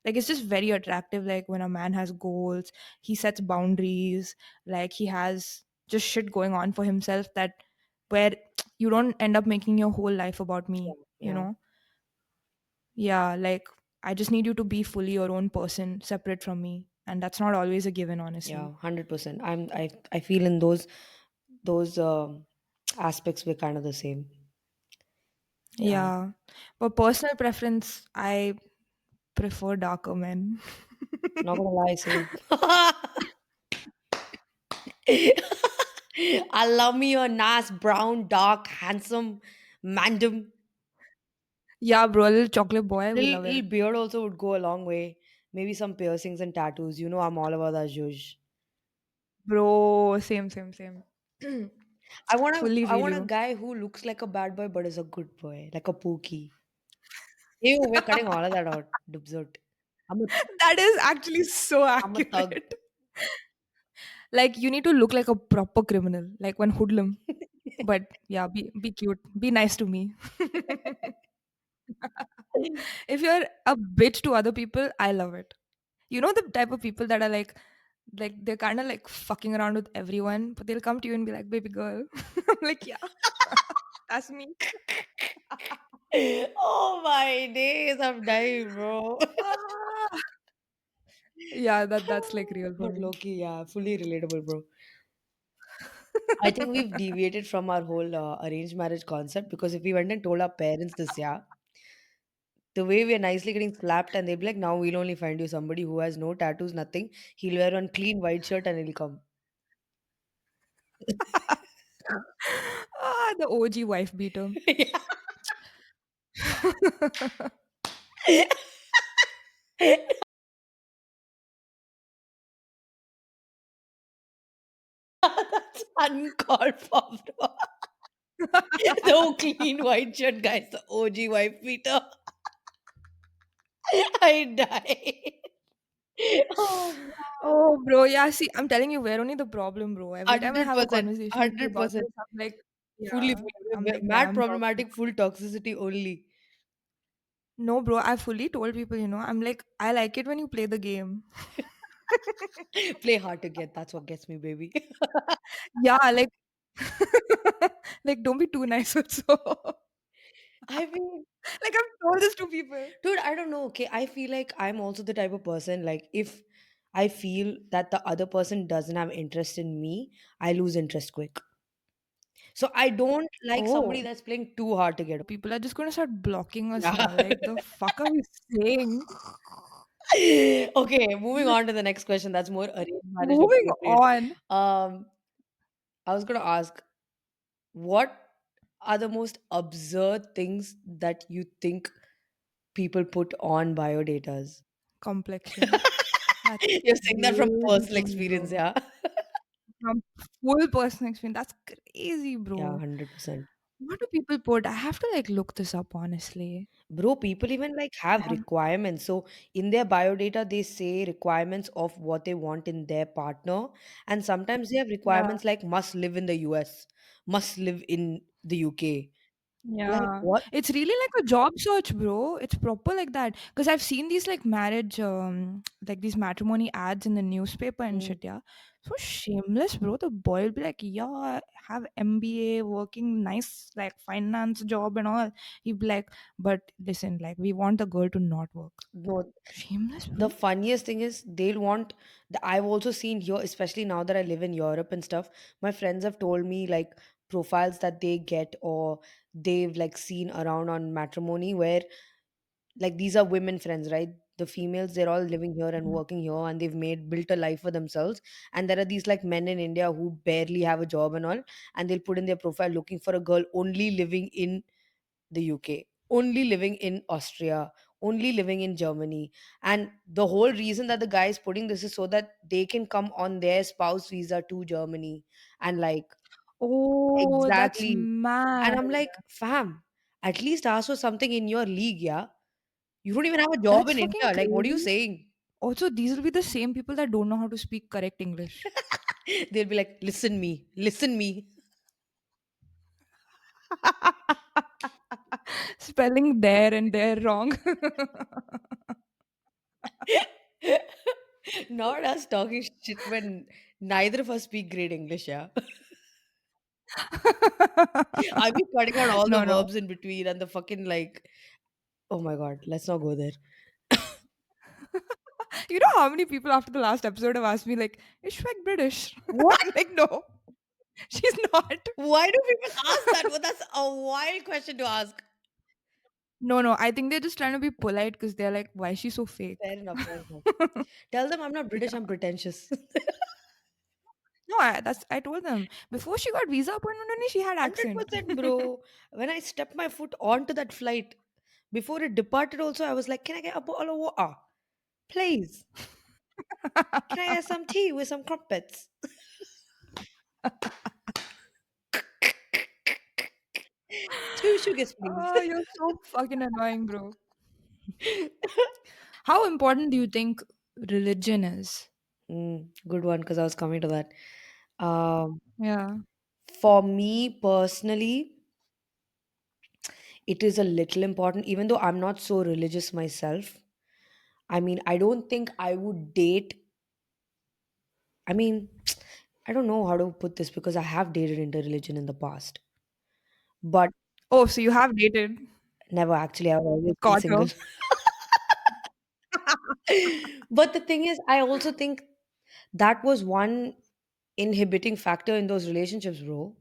[SPEAKER 2] Like it's just very attractive, like when a man has goals, he sets boundaries, like he has just shit going on for himself, that where you don't end up making your whole life about
[SPEAKER 1] Yeah.
[SPEAKER 2] me, you
[SPEAKER 1] Yeah.
[SPEAKER 2] know. Yeah, like I just need you to be fully your own person separate from me, and that's not always a given,
[SPEAKER 1] Yeah.
[SPEAKER 2] honestly.
[SPEAKER 1] 100%. I feel in those aspects we're kind of the same. Yeah.
[SPEAKER 2] Yeah, but personal preference, I prefer darker men.
[SPEAKER 1] Not gonna lie, same. I love me a nice brown, dark, handsome mandem.
[SPEAKER 2] Yeah, bro, a little chocolate boy, we love
[SPEAKER 1] Little
[SPEAKER 2] it.
[SPEAKER 1] beard also would go a long way. Maybe some piercings and tattoos. You know, I'm all about that zhuzh.
[SPEAKER 2] Bro, same, same, same. Fully
[SPEAKER 1] I
[SPEAKER 2] feel
[SPEAKER 1] want a
[SPEAKER 2] you.
[SPEAKER 1] guy who looks like a bad boy but is a good boy, like a Pookie. Ew, we're cutting all of that out. Dubzot. I'm a
[SPEAKER 2] That is actually so
[SPEAKER 1] I'm a thug.
[SPEAKER 2] accurate. Like you need to look like a proper criminal, like one hoodlum. But yeah, be cute. Be nice to me. If you're a bitch to other people, I love it. You know the type of people that are like they're kind of like fucking around with everyone, but they'll come to you and be like, "Baby girl." I'm like, "Yeah, that's me."
[SPEAKER 1] Oh my days, I'm dying, bro.
[SPEAKER 2] Ah. Yeah, that's like real for
[SPEAKER 1] But
[SPEAKER 2] me.
[SPEAKER 1] Loki, yeah, fully relatable, bro. I think we've deviated from our whole arranged marriage concept because if we went and told our parents this, yeah, the way we are nicely getting slapped and they'll be like, now we'll only find you somebody who has no tattoos, nothing. He'll wear one clean white shirt and he'll come.
[SPEAKER 2] Ah, the OG wife beater.
[SPEAKER 1] That's uncalled for, bro. No clean white shirt, guys. The OG wife beater. I die. Oh,
[SPEAKER 2] Oh, bro, yeah, see, I'm telling you, we're only the problem, bro. Every time I have a
[SPEAKER 1] 100%.
[SPEAKER 2] conversation with you about
[SPEAKER 1] 100%.
[SPEAKER 2] this, I'm like,
[SPEAKER 1] Fully,
[SPEAKER 2] yeah, I'm
[SPEAKER 1] fully.
[SPEAKER 2] like,
[SPEAKER 1] Mad
[SPEAKER 2] damn toxic.
[SPEAKER 1] problematic, full toxicity only.
[SPEAKER 2] No, bro, I fully told people, I'm like, I like it when you play the game.
[SPEAKER 1] Play hard to get. That's what gets me, baby.
[SPEAKER 2] Yeah, like, like, don't be too nice also.
[SPEAKER 1] I mean,
[SPEAKER 2] Like, I've told this to people.
[SPEAKER 1] dude, I don't know. Okay, I feel like I'm also the type of person, like, if I feel that the other person doesn't have interest in me, I lose interest quick. So I don't like somebody
[SPEAKER 2] Oh,
[SPEAKER 1] that's playing too hard to get.
[SPEAKER 2] people are just going to start blocking us
[SPEAKER 1] Yeah.
[SPEAKER 2] now. Like, the fuck are we saying?
[SPEAKER 1] Okay, moving on to the next question. That's more arranged marriage
[SPEAKER 2] Moving
[SPEAKER 1] appropriate.
[SPEAKER 2] on.
[SPEAKER 1] Um, I was gonna ask, what are the most absurd things that you think people put on biodatas?
[SPEAKER 2] Complexion. That's
[SPEAKER 1] You're saying that from
[SPEAKER 2] crazy
[SPEAKER 1] personal
[SPEAKER 2] for me,
[SPEAKER 1] experience,
[SPEAKER 2] bro.
[SPEAKER 1] yeah?
[SPEAKER 2] From full personal experience. That's crazy,
[SPEAKER 1] Yeah,
[SPEAKER 2] bro.
[SPEAKER 1] 100%.
[SPEAKER 2] What do people put? I have to like look this up honestly.
[SPEAKER 1] Bro, people even like
[SPEAKER 2] I
[SPEAKER 1] have
[SPEAKER 2] have
[SPEAKER 1] requirements. So in their biodata, they say requirements of what they want in their partner. And sometimes they have
[SPEAKER 2] yeah.
[SPEAKER 1] requirements like must live in the US, must live in the UK. Like,
[SPEAKER 2] Yeah,
[SPEAKER 1] what?
[SPEAKER 2] it's really like a job search, bro. It's proper like that. Because I've seen these like marriage, like these matrimony ads in the newspaper and
[SPEAKER 1] Mm.
[SPEAKER 2] shit. Yeah, so shameless, bro. The boy will be like, "Yeah, I have MBA, working nice like finance job and all." He'd be like, "But listen, like we want the girl to not work."
[SPEAKER 1] No,
[SPEAKER 2] Shameless,
[SPEAKER 1] the
[SPEAKER 2] bro.
[SPEAKER 1] funniest thing is they'll want I've also seen here, especially now that I live in Europe and stuff. My friends have told me like profiles that they get or they've like seen around on matrimony where like these are women friends, right? The females, they're all living here and
[SPEAKER 2] Mm.
[SPEAKER 1] working here and they've made built a life for themselves. And there are these like men in India who barely have a job and all, and they'll put in their profile looking for a girl only living in the UK, only living in Austria, only living in Germany. And the whole reason that the guy is putting this is so that they can come on their spouse visa to Germany. And like,
[SPEAKER 2] Oh, that's
[SPEAKER 1] exactly. And
[SPEAKER 2] mad.
[SPEAKER 1] I'm like, fam, at least ask for something in your league, yeah? You don't even have a job
[SPEAKER 2] That's
[SPEAKER 1] in
[SPEAKER 2] fucking
[SPEAKER 1] India. Like, what are you
[SPEAKER 2] crazy.
[SPEAKER 1] saying?
[SPEAKER 2] Also, these will be the same people that don't know how to speak correct English.
[SPEAKER 1] They'll be like, listen me, listen me.
[SPEAKER 2] Spelling there and there wrong.
[SPEAKER 1] Not us talking shit when neither of us speak great English, yeah? Are we cutting out all the
[SPEAKER 2] No, no.
[SPEAKER 1] verbs in between and the fucking like, oh my god, let's not go there.
[SPEAKER 2] You know how many people after the last episode have asked me, like, is Shwek British?
[SPEAKER 1] What?
[SPEAKER 2] I'm like, no, she's not.
[SPEAKER 1] Why do people ask that? Well, that's a wild question to ask.
[SPEAKER 2] No, no. I think they're just trying to be polite because they're like, why is she so fake?
[SPEAKER 1] Fair enough, fair enough. Tell them I'm not British,
[SPEAKER 2] Yeah.
[SPEAKER 1] I'm pretentious.
[SPEAKER 2] No, I told them before she got visa appointment only she had accent.
[SPEAKER 1] 100%, bro. When I stepped my foot onto that flight, before it departed, also, I was like, can I get a bottle of water? Please. Can I get some tea with some crumpets? Two sugars, please.
[SPEAKER 2] Oh, you're so fucking annoying, bro. How important do you think religion is?
[SPEAKER 1] Good one, because I was coming to that. Um,
[SPEAKER 2] Yeah.
[SPEAKER 1] for me personally, it is a little important, even though I'm not so religious myself. I mean, I don't think I would date. I mean, I don't know how to put this because I have dated into religion in the past, but
[SPEAKER 2] Oh, so you have dated
[SPEAKER 1] never actually. I've always been
[SPEAKER 2] caught her.
[SPEAKER 1] single. But the thing is, I also think that was one inhibiting factor in those relationships, bro.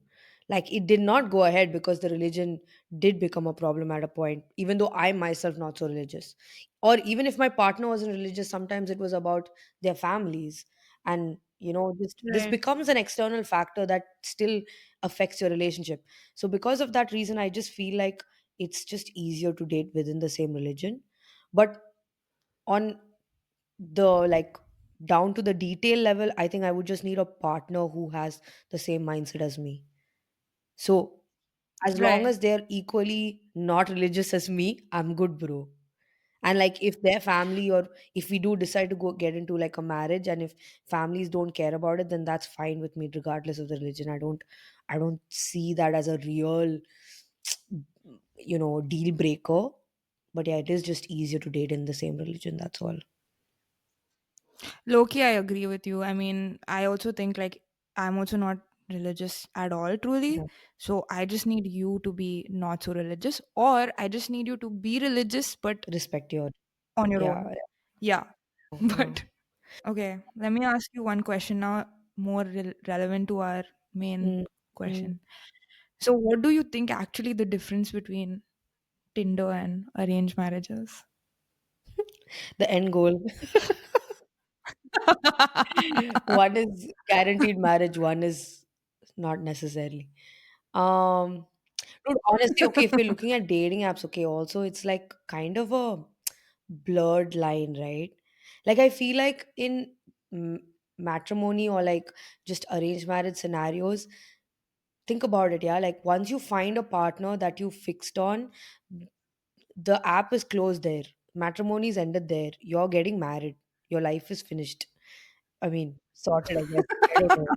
[SPEAKER 1] Like it did not go ahead because the religion did become a problem at a point, even though I myself not so religious. Or even if my partner wasn't religious, sometimes it was about their families. And this
[SPEAKER 2] Right.
[SPEAKER 1] becomes an external factor that still affects your relationship. So because of that reason, I just feel like it's just easier to date within the same religion. But on the like down to the detail level, I think I would just need a partner who has the same mindset as me. So as long
[SPEAKER 2] Right.
[SPEAKER 1] as they're equally not religious as me, I'm good, bro. And like if their family or if we do decide to go get into like a marriage and if families don't care about it, then that's fine with me regardless of the religion. I don't see that as a real deal breaker. But yeah, it is just easier to date in the same religion, that's all.
[SPEAKER 2] Loki, I agree with you. I mean, I also think like I'm also not religious at all, truly.
[SPEAKER 1] Yeah.
[SPEAKER 2] So I just need you to be not so religious, or I just need you to be religious but
[SPEAKER 1] Respect your.
[SPEAKER 2] on your
[SPEAKER 1] Yeah,
[SPEAKER 2] own. Yeah.
[SPEAKER 1] yeah.
[SPEAKER 2] But okay, let me ask you one question now, more relevant to our main
[SPEAKER 1] Mm, mm.
[SPEAKER 2] question. So, what do you think actually the difference between Tinder and arranged marriages?
[SPEAKER 1] The end goal. One is guaranteed marriage, one is not necessarily. Um, Dude, honestly, okay, if you're looking at dating apps, okay, also it's like kind of a blurred line, right? Like I feel like in mm, matrimony or like just arranged marriage scenarios, think about it, yeah. Like once you find a partner that you fixed on, the app is closed there. Matrimony is ended there. You're getting married. Your life is finished. I mean, sorted, I guess. I don't know.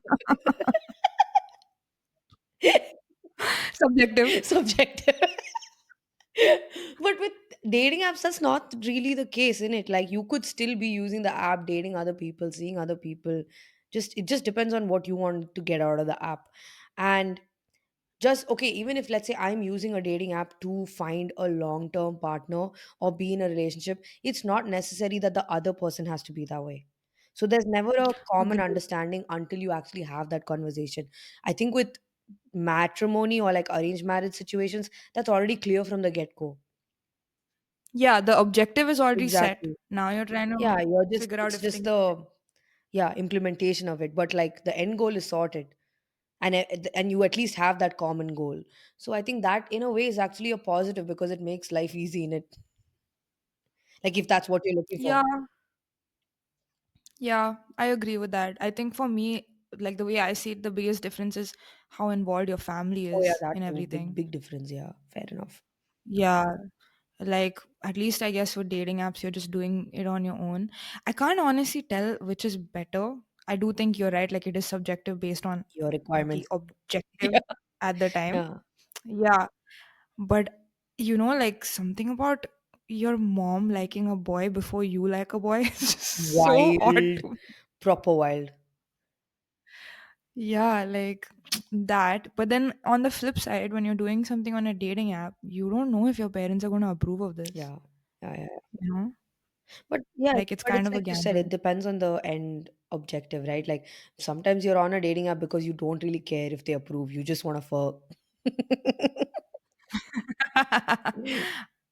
[SPEAKER 2] Subjective.
[SPEAKER 1] Subjective. But with dating apps, that's not really the case, in it. Like you could still be using the app, dating other people, seeing other people. Just it just depends on what you want to get out of the app. And just okay, even if let's say I'm using a dating app to find a long term partner or be in a relationship, it's not necessary that the other person has to be that way. So there's never a common
[SPEAKER 2] Agreed.
[SPEAKER 1] understanding until you actually have that conversation. I think with matrimony or like arranged marriage situations, that's already clear from the get go.
[SPEAKER 2] Yeah, the objective is already set.
[SPEAKER 1] Exactly.
[SPEAKER 2] Now you're trying to
[SPEAKER 1] Yeah, you're just
[SPEAKER 2] figure out
[SPEAKER 1] it's
[SPEAKER 2] if
[SPEAKER 1] just
[SPEAKER 2] things.
[SPEAKER 1] the yeah, implementation of it, but like the end goal is sorted. And you at least have that common goal. So I think that in a way is actually a positive because it makes life easy in it. Like if that's what you're looking for.
[SPEAKER 2] Yeah, yeah, I agree with that. I think for me, like the way I see it, the biggest difference is how involved your family
[SPEAKER 1] Oh yeah,
[SPEAKER 2] is
[SPEAKER 1] that
[SPEAKER 2] in
[SPEAKER 1] too. Big
[SPEAKER 2] everything.
[SPEAKER 1] big difference. Yeah, fair enough.
[SPEAKER 2] Yeah, like at least I guess with dating apps, you're just doing it on your own. I can't honestly tell which is better. I do think you're right. Like it is subjective based on
[SPEAKER 1] Your
[SPEAKER 2] the
[SPEAKER 1] requirements.
[SPEAKER 2] objective
[SPEAKER 1] Yeah.
[SPEAKER 2] at the time.
[SPEAKER 1] Yeah.
[SPEAKER 2] Yeah, but like something about your mom liking a boy before you like a boy is just so odd
[SPEAKER 1] Wild.
[SPEAKER 2] to me.
[SPEAKER 1] Proper wild.
[SPEAKER 2] Yeah, like that. But then on the flip side, when you're doing something on a dating app, you don't know if your parents are going to approve of this.
[SPEAKER 1] Yeah. Yeah, yeah.
[SPEAKER 2] You know,
[SPEAKER 1] But yeah,
[SPEAKER 2] like it's
[SPEAKER 1] but
[SPEAKER 2] kind
[SPEAKER 1] it's
[SPEAKER 2] of a
[SPEAKER 1] like you said, it
[SPEAKER 2] gamble.
[SPEAKER 1] depends on the end objective, right? Like sometimes you're on a dating app because you don't really care if they approve. You just want to fuck.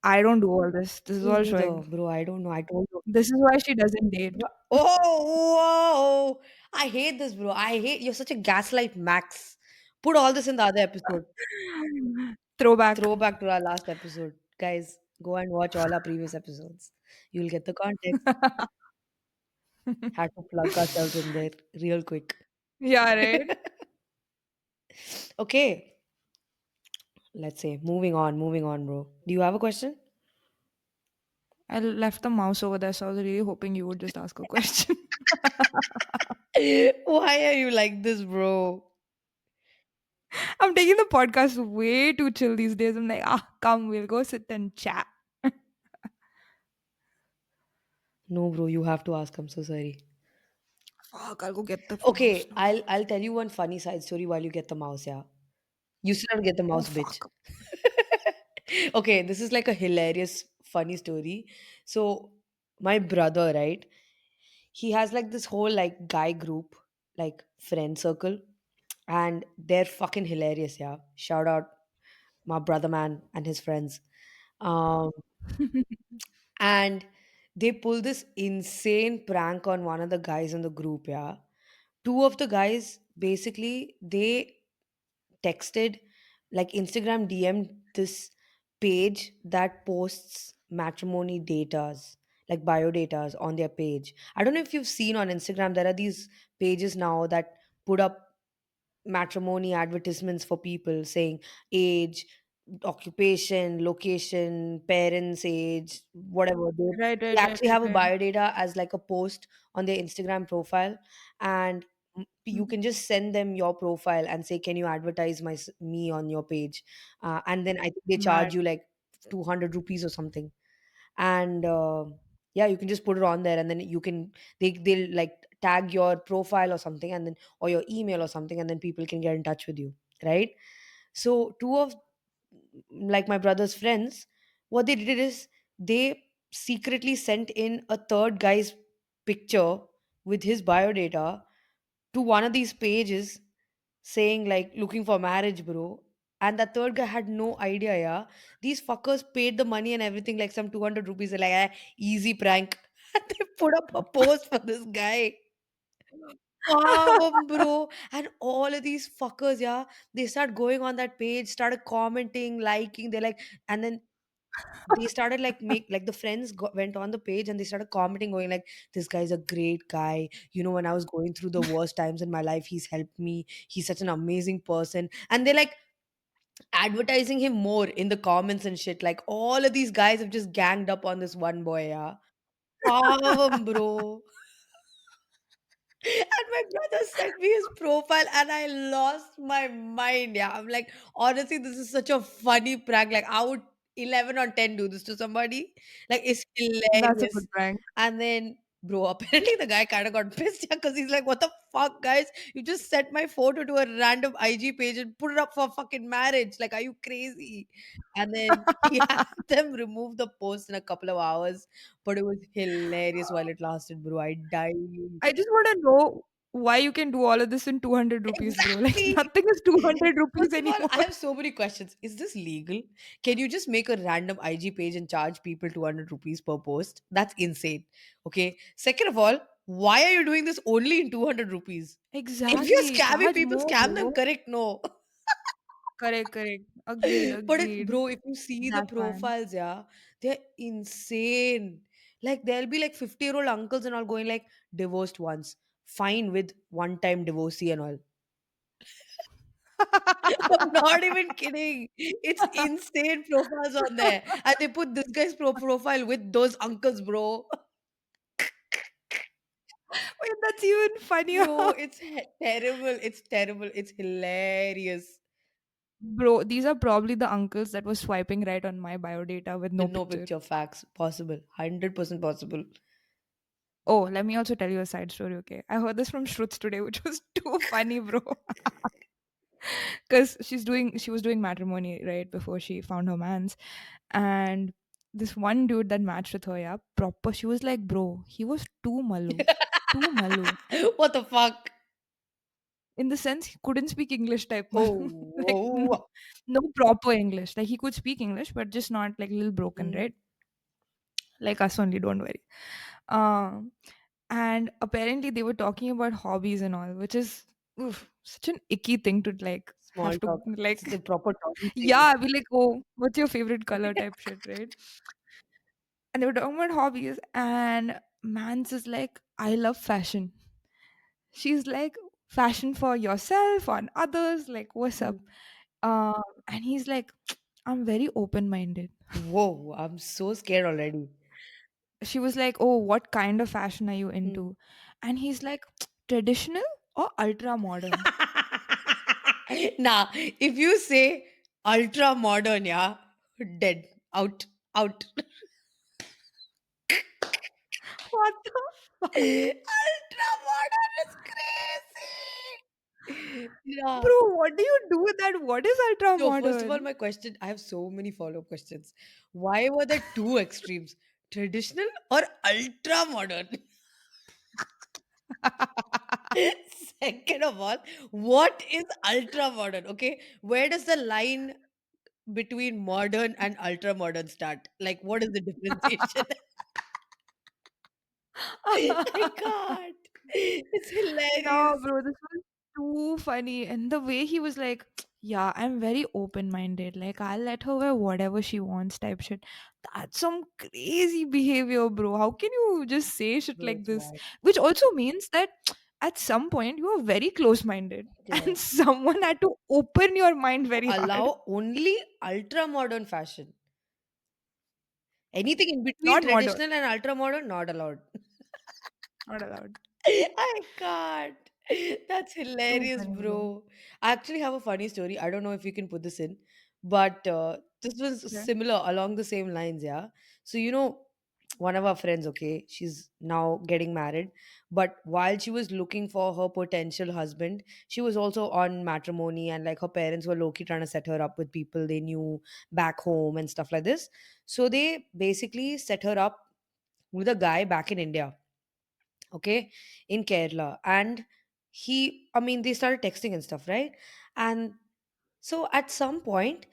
[SPEAKER 2] I don't do all this. This is
[SPEAKER 1] Me
[SPEAKER 2] all
[SPEAKER 1] neither,
[SPEAKER 2] showing.
[SPEAKER 1] bro. I don't know. I told you.
[SPEAKER 2] This is why she doesn't date.
[SPEAKER 1] Oh, whoa. I hate this, bro. I hate you're such a gaslight Max. Put all this in the other episode.
[SPEAKER 2] Throwback.
[SPEAKER 1] Throwback to our last episode. Guys, go and watch all our previous episodes. You'll get the context. Had to plug ourselves in there real quick.
[SPEAKER 2] Yeah, right.
[SPEAKER 1] Okay, let's say moving on, bro. Do you have a question?
[SPEAKER 2] I left the mouse over there, so I was really hoping you would just ask a question.
[SPEAKER 1] Why are you like this, bro?
[SPEAKER 2] I'm taking the podcast way too chill these days. I'm like, come, we'll go sit and chat.
[SPEAKER 1] No, bro, you have to ask. I'm so sorry.
[SPEAKER 2] Fuck, I'll go get the mouse
[SPEAKER 1] Okay,
[SPEAKER 2] now.
[SPEAKER 1] I'll tell you one funny side story while you get the mouse, yeah. You still have to get the
[SPEAKER 2] Oh,
[SPEAKER 1] mouse, bitch.
[SPEAKER 2] fuck.
[SPEAKER 1] Okay, this is like a hilarious, funny story. So, my brother, right? He has like this whole like guy group, like friend circle, and they're fucking hilarious, yeah. Shout out my brother man and his friends. Um, and they pull this insane prank on one of the guys in the group, yeah. Two of the guys basically they texted like Instagram DM'd this page that posts matrimony datas, like bio datas on their page. I don't know if you've seen on Instagram, there are these pages now that put up matrimony advertisements for people saying age, occupation, location, parents' age, whatever.
[SPEAKER 2] Right,
[SPEAKER 1] They
[SPEAKER 2] right, right,
[SPEAKER 1] actually
[SPEAKER 2] right,
[SPEAKER 1] have a
[SPEAKER 2] right.
[SPEAKER 1] biodata as like a post on their Instagram profile, and you
[SPEAKER 2] Mhm.
[SPEAKER 1] can just send them your profile and say, "Can you advertise me on your page?" And then I think they
[SPEAKER 2] Mad.
[SPEAKER 1] charge you like 200 rupees or something, and yeah, you can just put it on there, and then you can they'll like tag your profile or something, and then or your email or something, and then people can get in touch with you, right? So two of like my brother's friends, what they did is they secretly sent in a third guy's picture with his biodata to one of these pages saying like looking for marriage, bro. And the third guy had no idea, yeah. These fuckers paid the money and everything, like some 200 rupees, like easy prank. And they put up a post for this guy. Pavam, bro. And all of these fuckers, yeah, they start going on that page, started commenting, liking. They're like, and then they started like the friends went on the page and they started commenting, going like, "This guy's a great guy. You know, when I was going through the worst times in my life, he's helped me. He's such an amazing person." And they're like advertising him more in the comments and shit. Like all of these guys have just ganged up on this one boy, yeah. Pavam, bro. And my brother sent me his profile and I lost my mind. Yeah. I'm like, honestly, this is such a funny prank. Like, I would 11 or 10 do this to somebody. Like, it's
[SPEAKER 2] That's a
[SPEAKER 1] hilarious.
[SPEAKER 2] good prank.
[SPEAKER 1] And then, bro, apparently the guy kind of got pissed because he's like, what the fuck, guys? You just set my photo to a random IG page and put it up for fucking marriage. Like, are you crazy? And then he had them remove the post in a couple of hours, but it was hilarious while it lasted, bro. I died.
[SPEAKER 2] I just want to know why you can do all of this in 200 rupees, bro. Like
[SPEAKER 1] Exactly.
[SPEAKER 2] nothing is 200 rupees
[SPEAKER 1] First of all, I
[SPEAKER 2] anymore.
[SPEAKER 1] have so many questions. Is this legal? Can you just make a random IG page and charge people 200 rupees per post? That's insane. Okay. Second of all, why are you doing this only in 200 rupees? If you're
[SPEAKER 2] Exactly.
[SPEAKER 1] scamming
[SPEAKER 2] Charge
[SPEAKER 1] people,
[SPEAKER 2] more,
[SPEAKER 1] scam them,
[SPEAKER 2] bro.
[SPEAKER 1] correct? No.
[SPEAKER 2] Correct, correct. Agreed,
[SPEAKER 1] But it,
[SPEAKER 2] agreed.
[SPEAKER 1] bro, if you see the
[SPEAKER 2] That's fine.
[SPEAKER 1] profiles, yeah, they're insane. Like there'll be like 50-year-old uncles and all going like divorced once, fine with one-time divorcee and all. I'm not even kidding. It's insane profiles on there. And they put this guy's profile with those uncles, bro.
[SPEAKER 2] Wait, that's even funnier.
[SPEAKER 1] Bro, it's terrible. It's terrible. It's hilarious.
[SPEAKER 2] Bro, these are probably the uncles that was swiping right on my bio data with no
[SPEAKER 1] With no
[SPEAKER 2] picture.
[SPEAKER 1] picture facts. Possible. 100% possible.
[SPEAKER 2] Oh, let me also tell you a side story, okay? I heard this from Shruts today, which was too funny, bro. Because she was doing matrimony right before she found her man's, and this one dude that matched with her, yeah, proper. She was like, bro, he was too malu.
[SPEAKER 1] What the fuck?
[SPEAKER 2] In the sense he couldn't speak English type malu,
[SPEAKER 1] Oh,
[SPEAKER 2] like no,
[SPEAKER 1] oh.
[SPEAKER 2] no proper English. Like he could speak English, but just not like little broken,
[SPEAKER 1] Mm.
[SPEAKER 2] right? Like us only. Don't worry. Um, and apparently they were talking about hobbies and all, which is oof, such an icky thing to like
[SPEAKER 1] Small
[SPEAKER 2] have to
[SPEAKER 1] talk.
[SPEAKER 2] like.
[SPEAKER 1] It's the proper talking stage.
[SPEAKER 2] Yeah, be like, oh, what's your favorite color type shit, right? And they were talking about hobbies, and Mans is like, I love fashion. She's like, fashion for yourself, on others, like, what's up?
[SPEAKER 1] Mm.
[SPEAKER 2] And he's like, I'm very open minded.
[SPEAKER 1] Whoa, I'm so scared already.
[SPEAKER 2] She was like, oh, what kind of fashion are you
[SPEAKER 1] Mm.
[SPEAKER 2] into? And he's like, traditional or ultra modern?
[SPEAKER 1] Nah, if you say ultra modern, yeah, dead, out, out.
[SPEAKER 2] What the fuck?
[SPEAKER 1] Ultra modern is crazy. Yeah.
[SPEAKER 2] Bro, what do you do with that? What is ultra
[SPEAKER 1] So first of all,
[SPEAKER 2] modern?
[SPEAKER 1] my question, I have so many follow-up questions. Why were there two extremes? Traditional or ultra modern? Second of all, what is ultra modern? Okay, where does the line between modern and ultra modern start? Like, what is the differentiation? I can't. It's
[SPEAKER 2] No,
[SPEAKER 1] hilarious.
[SPEAKER 2] bro, this was too funny. And the way he was like, yeah, I'm very open minded. Like, I'll let her wear whatever she wants, type shit. That's some crazy behavior, bro. How can you just say shit
[SPEAKER 1] Bro,
[SPEAKER 2] like
[SPEAKER 1] it's
[SPEAKER 2] this?
[SPEAKER 1] wild.
[SPEAKER 2] Which also means that at some point you are very close minded,
[SPEAKER 1] Yeah.
[SPEAKER 2] and someone had to open your mind
[SPEAKER 1] To
[SPEAKER 2] very hard.
[SPEAKER 1] allow only ultra modern fashion. Anything in between
[SPEAKER 2] Not modern,
[SPEAKER 1] traditional and ultra modern, not allowed.
[SPEAKER 2] not allowed.
[SPEAKER 1] I can't. That's
[SPEAKER 2] Too
[SPEAKER 1] hilarious,
[SPEAKER 2] funny, bro.
[SPEAKER 1] bro. I actually have a funny story. I don't know if you can put this in, but this was
[SPEAKER 2] Okay.
[SPEAKER 1] similar along the same lines. Yeah. So, one of our friends, okay, she's now getting married. But while she was looking for her potential husband, she was also on matrimony, and like her parents were low key trying to set her up with people they knew back home and stuff like this. So, they basically set her up with a guy back in India, okay, in Kerala. And I mean, they started texting and stuff, right? And so at some point,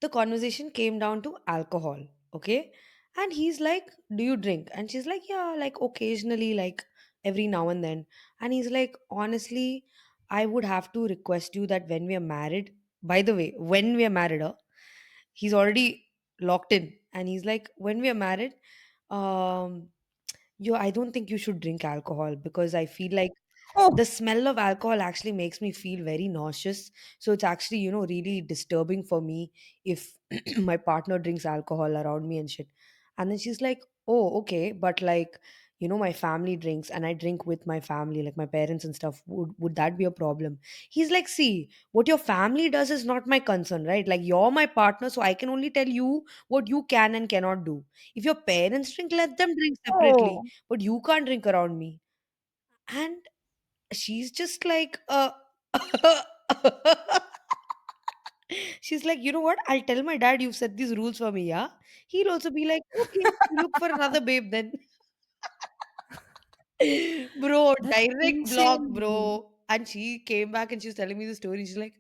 [SPEAKER 1] the conversation came down to alcohol, okay? And he's like, do you drink? And she's like, yeah, like occasionally, like every now and then. And he's like, honestly, I would have to request you that when we are married, by the way, when we are married, he's already locked in. And he's like, when we are married, um, I don't think you should drink alcohol because I feel like
[SPEAKER 2] Oh,
[SPEAKER 1] the smell of alcohol actually makes me feel very nauseous. So it's actually, really disturbing for me if my partner drinks alcohol around me and shit. And then she's like, oh, okay. But like, my family drinks and I drink with my family, like my parents and stuff, would that be a problem? He's like, see, what your family does is not my concern, right? Like, you're my partner, so I can only tell you what you can and cannot do. If your parents drink, let them drink separately,
[SPEAKER 2] Oh.
[SPEAKER 1] but you can't drink around me. And she's just like, she's like, you know what? I'll tell my dad you've set these rules for me, yeah? He'll also be like, okay, look for another babe then. Bro,
[SPEAKER 2] That's
[SPEAKER 1] direct block,
[SPEAKER 2] insane, bro.
[SPEAKER 1] bro. And she came back and she was telling me the story. She's like,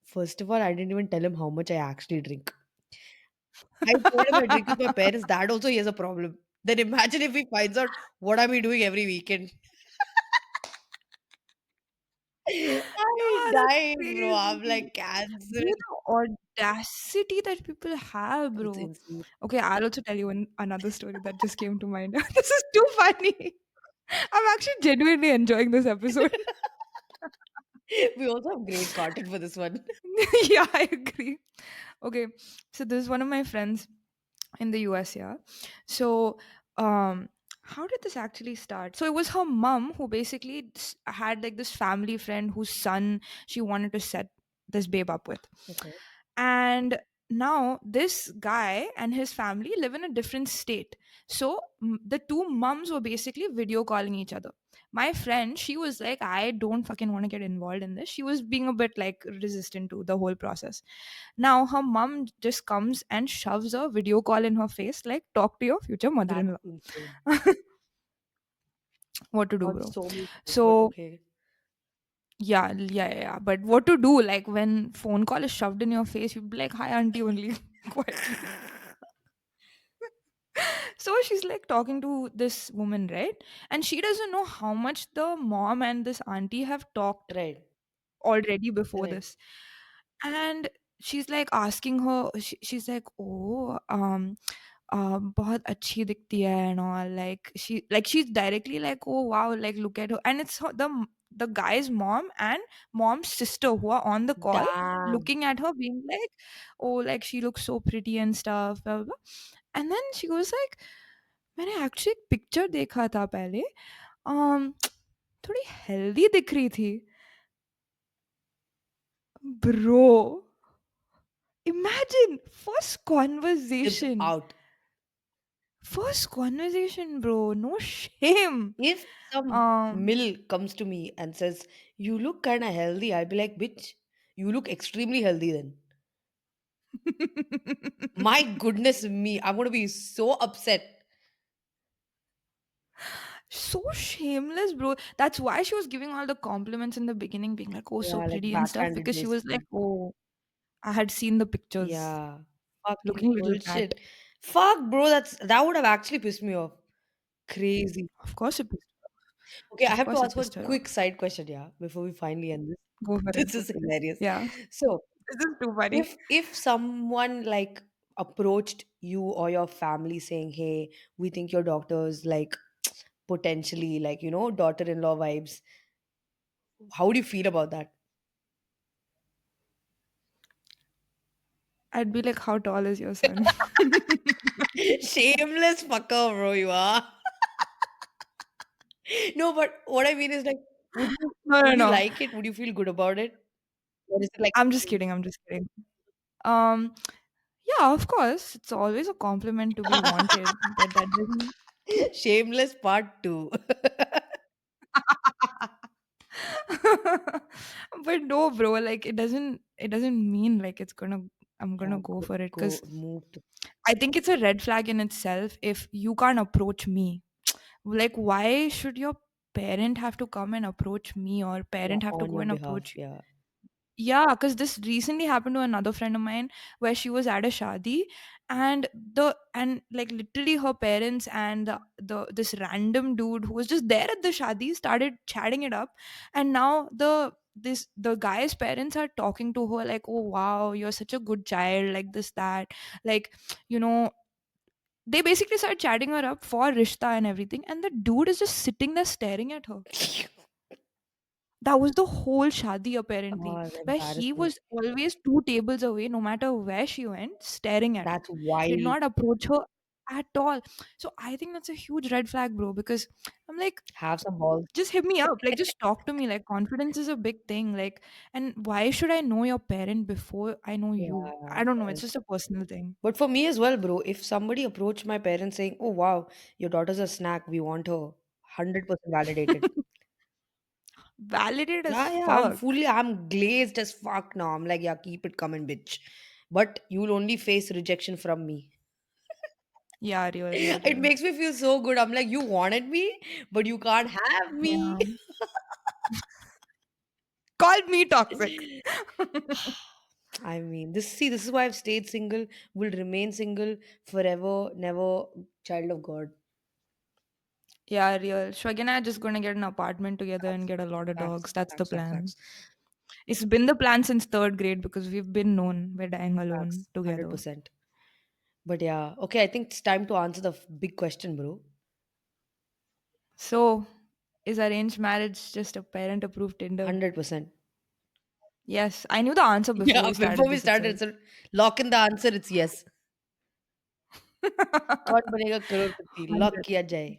[SPEAKER 1] first of all, I didn't even tell him how much I actually drink. I told him I drink with my parents. That also he has a problem. Then imagine if he finds out what am I doing every weekend. I
[SPEAKER 2] Yeah, that's
[SPEAKER 1] died, bro. I'm
[SPEAKER 2] crazy.
[SPEAKER 1] like cancelled.
[SPEAKER 2] Bro, the audacity that people have,
[SPEAKER 1] It's
[SPEAKER 2] bro.
[SPEAKER 1] insane.
[SPEAKER 2] Okay, I'll also tell you another story that just came to mind. This is too funny. I'm actually genuinely enjoying this episode.
[SPEAKER 1] We also have great content for this one.
[SPEAKER 2] Yeah, I agree. Okay, so this is one of my friends in the US, yeah. So, how did this actually start? So it was her mom who basically had like this family friend whose son she wanted to set this babe up with.
[SPEAKER 1] Okay.
[SPEAKER 2] And now this guy and his family live in a different state. So the two mums were basically video calling each other. My friend, she was like, I don't fucking want to get involved in this. She was being a bit like resistant to the whole process. Now her mum just comes and shoves a video call in her face, like, talk to your future
[SPEAKER 1] That's
[SPEAKER 2] mother-in-law.
[SPEAKER 1] insane.
[SPEAKER 2] What to do,
[SPEAKER 1] On
[SPEAKER 2] bro?
[SPEAKER 1] so many things, but
[SPEAKER 2] So
[SPEAKER 1] okay.
[SPEAKER 2] yeah. But what to do? Like when phone call is shoved in your face, you'd be like, hi auntie only quietly. So she's like talking to this woman, right? And she doesn't know how much the mom and this auntie have talked
[SPEAKER 1] Right,
[SPEAKER 2] already before
[SPEAKER 1] right.
[SPEAKER 2] this. And she's like asking her, she's like, oh, बहुत अच्छी दिखती है and all, like she's directly like, oh wow, like look at her. And it's the guy's mom and mom's sister who are on the call
[SPEAKER 1] Damn.
[SPEAKER 2] looking at her being like, oh, like she looks so pretty and stuff, blah, blah, blah. And then she goes like, मैंने actually एक picture देखा था पहले, um, थोड़ी healthy दिख रही थी. Bro, imagine
[SPEAKER 1] Tips out.
[SPEAKER 2] first conversation, bro, no shame.
[SPEAKER 1] If some
[SPEAKER 2] um
[SPEAKER 1] mill comes to me and says, you look kind of healthy, I'll be like, bitch, you look extremely healthy then. My goodness me, I'm going to be so upset.
[SPEAKER 2] So shameless, bro. That's why she was giving all the compliments in the beginning, being like, oh, so
[SPEAKER 1] Yeah, like
[SPEAKER 2] pretty and stuff,
[SPEAKER 1] backhanded
[SPEAKER 2] because she was like,
[SPEAKER 1] basically.
[SPEAKER 2] oh, I had seen the pictures,
[SPEAKER 1] Yeah. Fucking
[SPEAKER 2] looking a little fat.
[SPEAKER 1] bullshit. Fuck, bro, that would have actually pissed me off. Crazy.
[SPEAKER 2] Of course it pissed her off.
[SPEAKER 1] Okay, I
[SPEAKER 2] Of
[SPEAKER 1] have to
[SPEAKER 2] course it
[SPEAKER 1] ask one
[SPEAKER 2] pissed her off.
[SPEAKER 1] quick side question, yeah, before we finally end this.
[SPEAKER 2] Go for it,
[SPEAKER 1] This
[SPEAKER 2] go
[SPEAKER 1] is
[SPEAKER 2] for it.
[SPEAKER 1] hilarious.
[SPEAKER 2] Yeah.
[SPEAKER 1] So,
[SPEAKER 2] This is too funny.
[SPEAKER 1] if someone like approached you or your family saying, "Hey, we think your daughter's like potentially like, daughter-in-law vibes," how would you feel about that?
[SPEAKER 2] I'd be like, how tall is your son?
[SPEAKER 1] Shameless fucker, bro, you are. No, but what I mean is like, would you
[SPEAKER 2] No, no,
[SPEAKER 1] would you
[SPEAKER 2] no.
[SPEAKER 1] like it? Would you feel good about it? Or is it like
[SPEAKER 2] I'm just
[SPEAKER 1] cringe?
[SPEAKER 2] kidding. I'm just kidding. Um, yeah, of course. It's always a compliment to be wanted, but that doesn't.
[SPEAKER 1] Shameless part two.
[SPEAKER 2] But no, bro, like it doesn't mean like I'm
[SPEAKER 1] Yeah,
[SPEAKER 2] gonna go for it,
[SPEAKER 1] go
[SPEAKER 2] because
[SPEAKER 1] move to
[SPEAKER 2] I think it's a red flag in itself if you can't approach me. Like, why should your parent have to come and approach me, or
[SPEAKER 1] yeah,
[SPEAKER 2] parent have to
[SPEAKER 1] on
[SPEAKER 2] go
[SPEAKER 1] your
[SPEAKER 2] and
[SPEAKER 1] behalf.
[SPEAKER 2] approach you?
[SPEAKER 1] Yeah.
[SPEAKER 2] Yeah, because this recently happened to another friend of mine, where she was at a shadi, and like literally her parents and the this random dude who was just there at the shadi started chatting it up. And now the guy's parents are talking to her like, oh wow, you're such a good child, like this, that, like, you know they basically start chatting her up for rishta and everything, and the dude is just sitting there staring at her. That was the whole shadi apparently,
[SPEAKER 1] Oh,
[SPEAKER 2] where he
[SPEAKER 1] embarrassing.
[SPEAKER 2] was always two tables away, no matter where she went, staring at her.
[SPEAKER 1] That's
[SPEAKER 2] Did
[SPEAKER 1] wild.
[SPEAKER 2] not approach her at all. So I think that's a huge red flag, bro, because I'm like,
[SPEAKER 1] Have some balls.
[SPEAKER 2] just hit me up. Like, just talk to me. Like, confidence is a big thing. Like, and why should I know your parent before I know you?
[SPEAKER 1] Yeah,
[SPEAKER 2] I don't know. It's
[SPEAKER 1] correct.
[SPEAKER 2] just a personal thing.
[SPEAKER 1] But for me as well, bro, if somebody approached my parents saying, "Oh wow, your daughter's a snack, we want her," 100% validated.
[SPEAKER 2] Validate as
[SPEAKER 1] Yeah, yeah,
[SPEAKER 2] fuck.
[SPEAKER 1] I'm glazed as fuck now. I'm like, yeah, keep it coming, bitch. But you'll only face rejection from me.
[SPEAKER 2] Yeah, real, real,
[SPEAKER 1] It
[SPEAKER 2] real.
[SPEAKER 1] makes me feel so good. I'm like, you wanted me, but you can't have me.
[SPEAKER 2] Yeah. Call me toxic.
[SPEAKER 1] I mean, this is why I've stayed single, will remain single forever, never, child of God.
[SPEAKER 2] Yeah, real. Shwag and I are just gonna get an apartment together and
[SPEAKER 1] Facts,
[SPEAKER 2] get a lot of
[SPEAKER 1] facts,
[SPEAKER 2] dogs. That's the
[SPEAKER 1] facts, facts,
[SPEAKER 2] plan.
[SPEAKER 1] facts,
[SPEAKER 2] It's been the plan since third grade because we've been known we're dying alone
[SPEAKER 1] facts,
[SPEAKER 2] together.
[SPEAKER 1] 100%. But yeah, okay, I think it's time to answer the big question, bro.
[SPEAKER 2] So, is arranged marriage just a parent approved Tinder?
[SPEAKER 1] 100%.
[SPEAKER 2] Yes, I knew the answer before
[SPEAKER 1] Yeah,
[SPEAKER 2] we
[SPEAKER 1] before
[SPEAKER 2] started
[SPEAKER 1] we
[SPEAKER 2] this
[SPEAKER 1] started,
[SPEAKER 2] itself.
[SPEAKER 1] it's lock in the answer, it's yes. कौन बनेगा करोड़पति? Lock
[SPEAKER 2] 100.
[SPEAKER 1] किया जाए.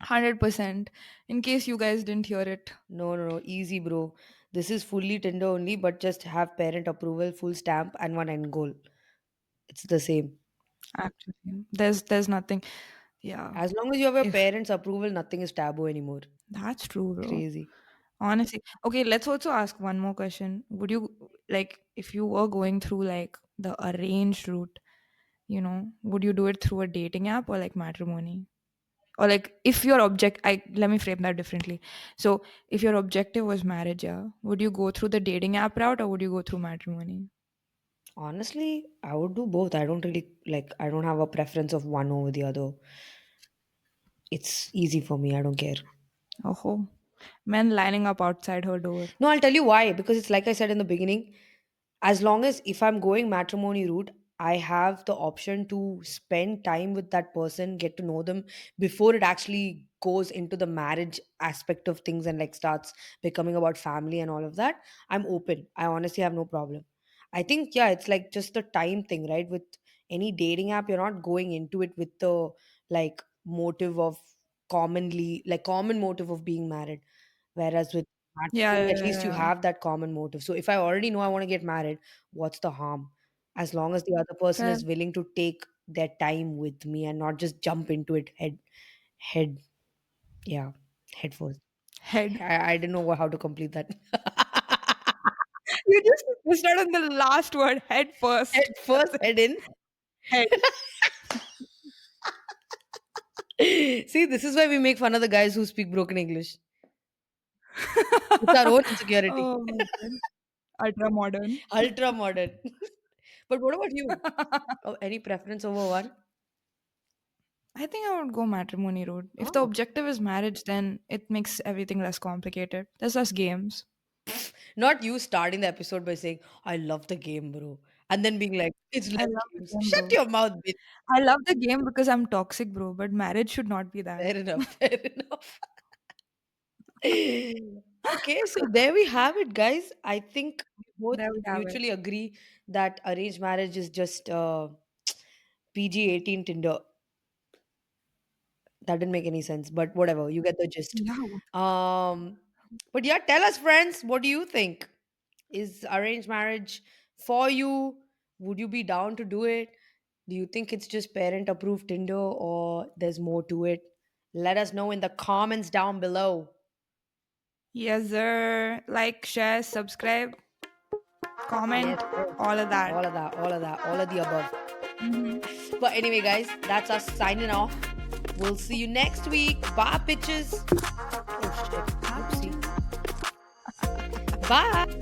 [SPEAKER 2] 100%. In case you guys didn't hear it.
[SPEAKER 1] No, no, no, easy, bro. This is fully Tinder only, but just have parent approval, full stamp, and one end goal. It's the same.
[SPEAKER 2] Actually, there's nothing. Yeah.
[SPEAKER 1] As long as you have your
[SPEAKER 2] If
[SPEAKER 1] parents' approval, nothing is taboo anymore.
[SPEAKER 2] that's true, bro.
[SPEAKER 1] Crazy.
[SPEAKER 2] Honestly. Okay, let's also ask one more question. Would you like if you were going through like the arranged route, would you do it through a dating app or like matrimony? Or like if your object I let me frame that differently. So if your objective was marriage, yeah, would you go through the dating app route or would you go through matrimony?
[SPEAKER 1] Honestly, I would do both. I don't really like, I don't have a preference of one over the other. It's easy for me. I don't care.
[SPEAKER 2] Oh, men lining up outside her door.
[SPEAKER 1] No, I'll tell you why. Because it's like I said in the beginning, as long as if I'm going matrimony route, I have the option to spend time with that person, get to know them before it actually goes into the marriage aspect of things and like starts becoming about family and all of that. I'm open. I honestly have no problem. I think, yeah, it's like just the time thing, right? With any dating app, you're not going into it with the like motive of common motive of being married. Whereas with
[SPEAKER 2] Yeah,
[SPEAKER 1] matrimony,
[SPEAKER 2] yeah,
[SPEAKER 1] at least you
[SPEAKER 2] yeah.
[SPEAKER 1] have that common motive. So if I already know I want to get married, what's the harm? As long as the other person
[SPEAKER 2] Fair.
[SPEAKER 1] is willing to take their time with me and not just jump into it head, yeah, head first.
[SPEAKER 2] Head.
[SPEAKER 1] I didn't know how to complete that.
[SPEAKER 2] You just missed out on the last word, head
[SPEAKER 1] Head
[SPEAKER 2] first. That's
[SPEAKER 1] first,
[SPEAKER 2] it.
[SPEAKER 1] head in.
[SPEAKER 2] Head.
[SPEAKER 1] See, this is why we make fun of the guys who speak broken English. It's our own insecurity.
[SPEAKER 2] Oh my god. Ultra modern.
[SPEAKER 1] Ultra modern. But what about you? Oh, any preference over one?
[SPEAKER 2] I think I would go matrimony route. If the
[SPEAKER 1] Oh.
[SPEAKER 2] objective is marriage, then it makes everything less complicated. There's less games.
[SPEAKER 1] Not you starting the episode by saying, I love the game, bro. And then being like, it's
[SPEAKER 2] I
[SPEAKER 1] less
[SPEAKER 2] love the
[SPEAKER 1] games.
[SPEAKER 2] game,
[SPEAKER 1] Shut
[SPEAKER 2] bro.
[SPEAKER 1] your mouth, bitch.
[SPEAKER 2] I love the game because I'm toxic, bro, but marriage should not be that.
[SPEAKER 1] Fair enough. Fair enough. Okay, so there we have it, guys. I think we both
[SPEAKER 2] There we have it.
[SPEAKER 1] mutually agree that arranged marriage is just PG-18 Tinder. That didn't make any sense, but whatever. You get the gist.
[SPEAKER 2] Yeah.
[SPEAKER 1] Um, but yeah, tell us, friends, what do you think? Is arranged marriage for you? Would you be down to do it? Do you think it's just parent approved Tinder or there's more to it? Let us know in the comments down below.
[SPEAKER 2] Yes, sir. Like, share, subscribe,
[SPEAKER 1] Yes,
[SPEAKER 2] comment,
[SPEAKER 1] yes.
[SPEAKER 2] all of that.
[SPEAKER 1] All of that, all of that, all of the above.
[SPEAKER 2] Hmm.
[SPEAKER 1] But anyway, guys, that's us signing off. We'll see you next week. Bye, bitches. Oh shit. Oopsie.
[SPEAKER 2] Bye.
[SPEAKER 1] Bye.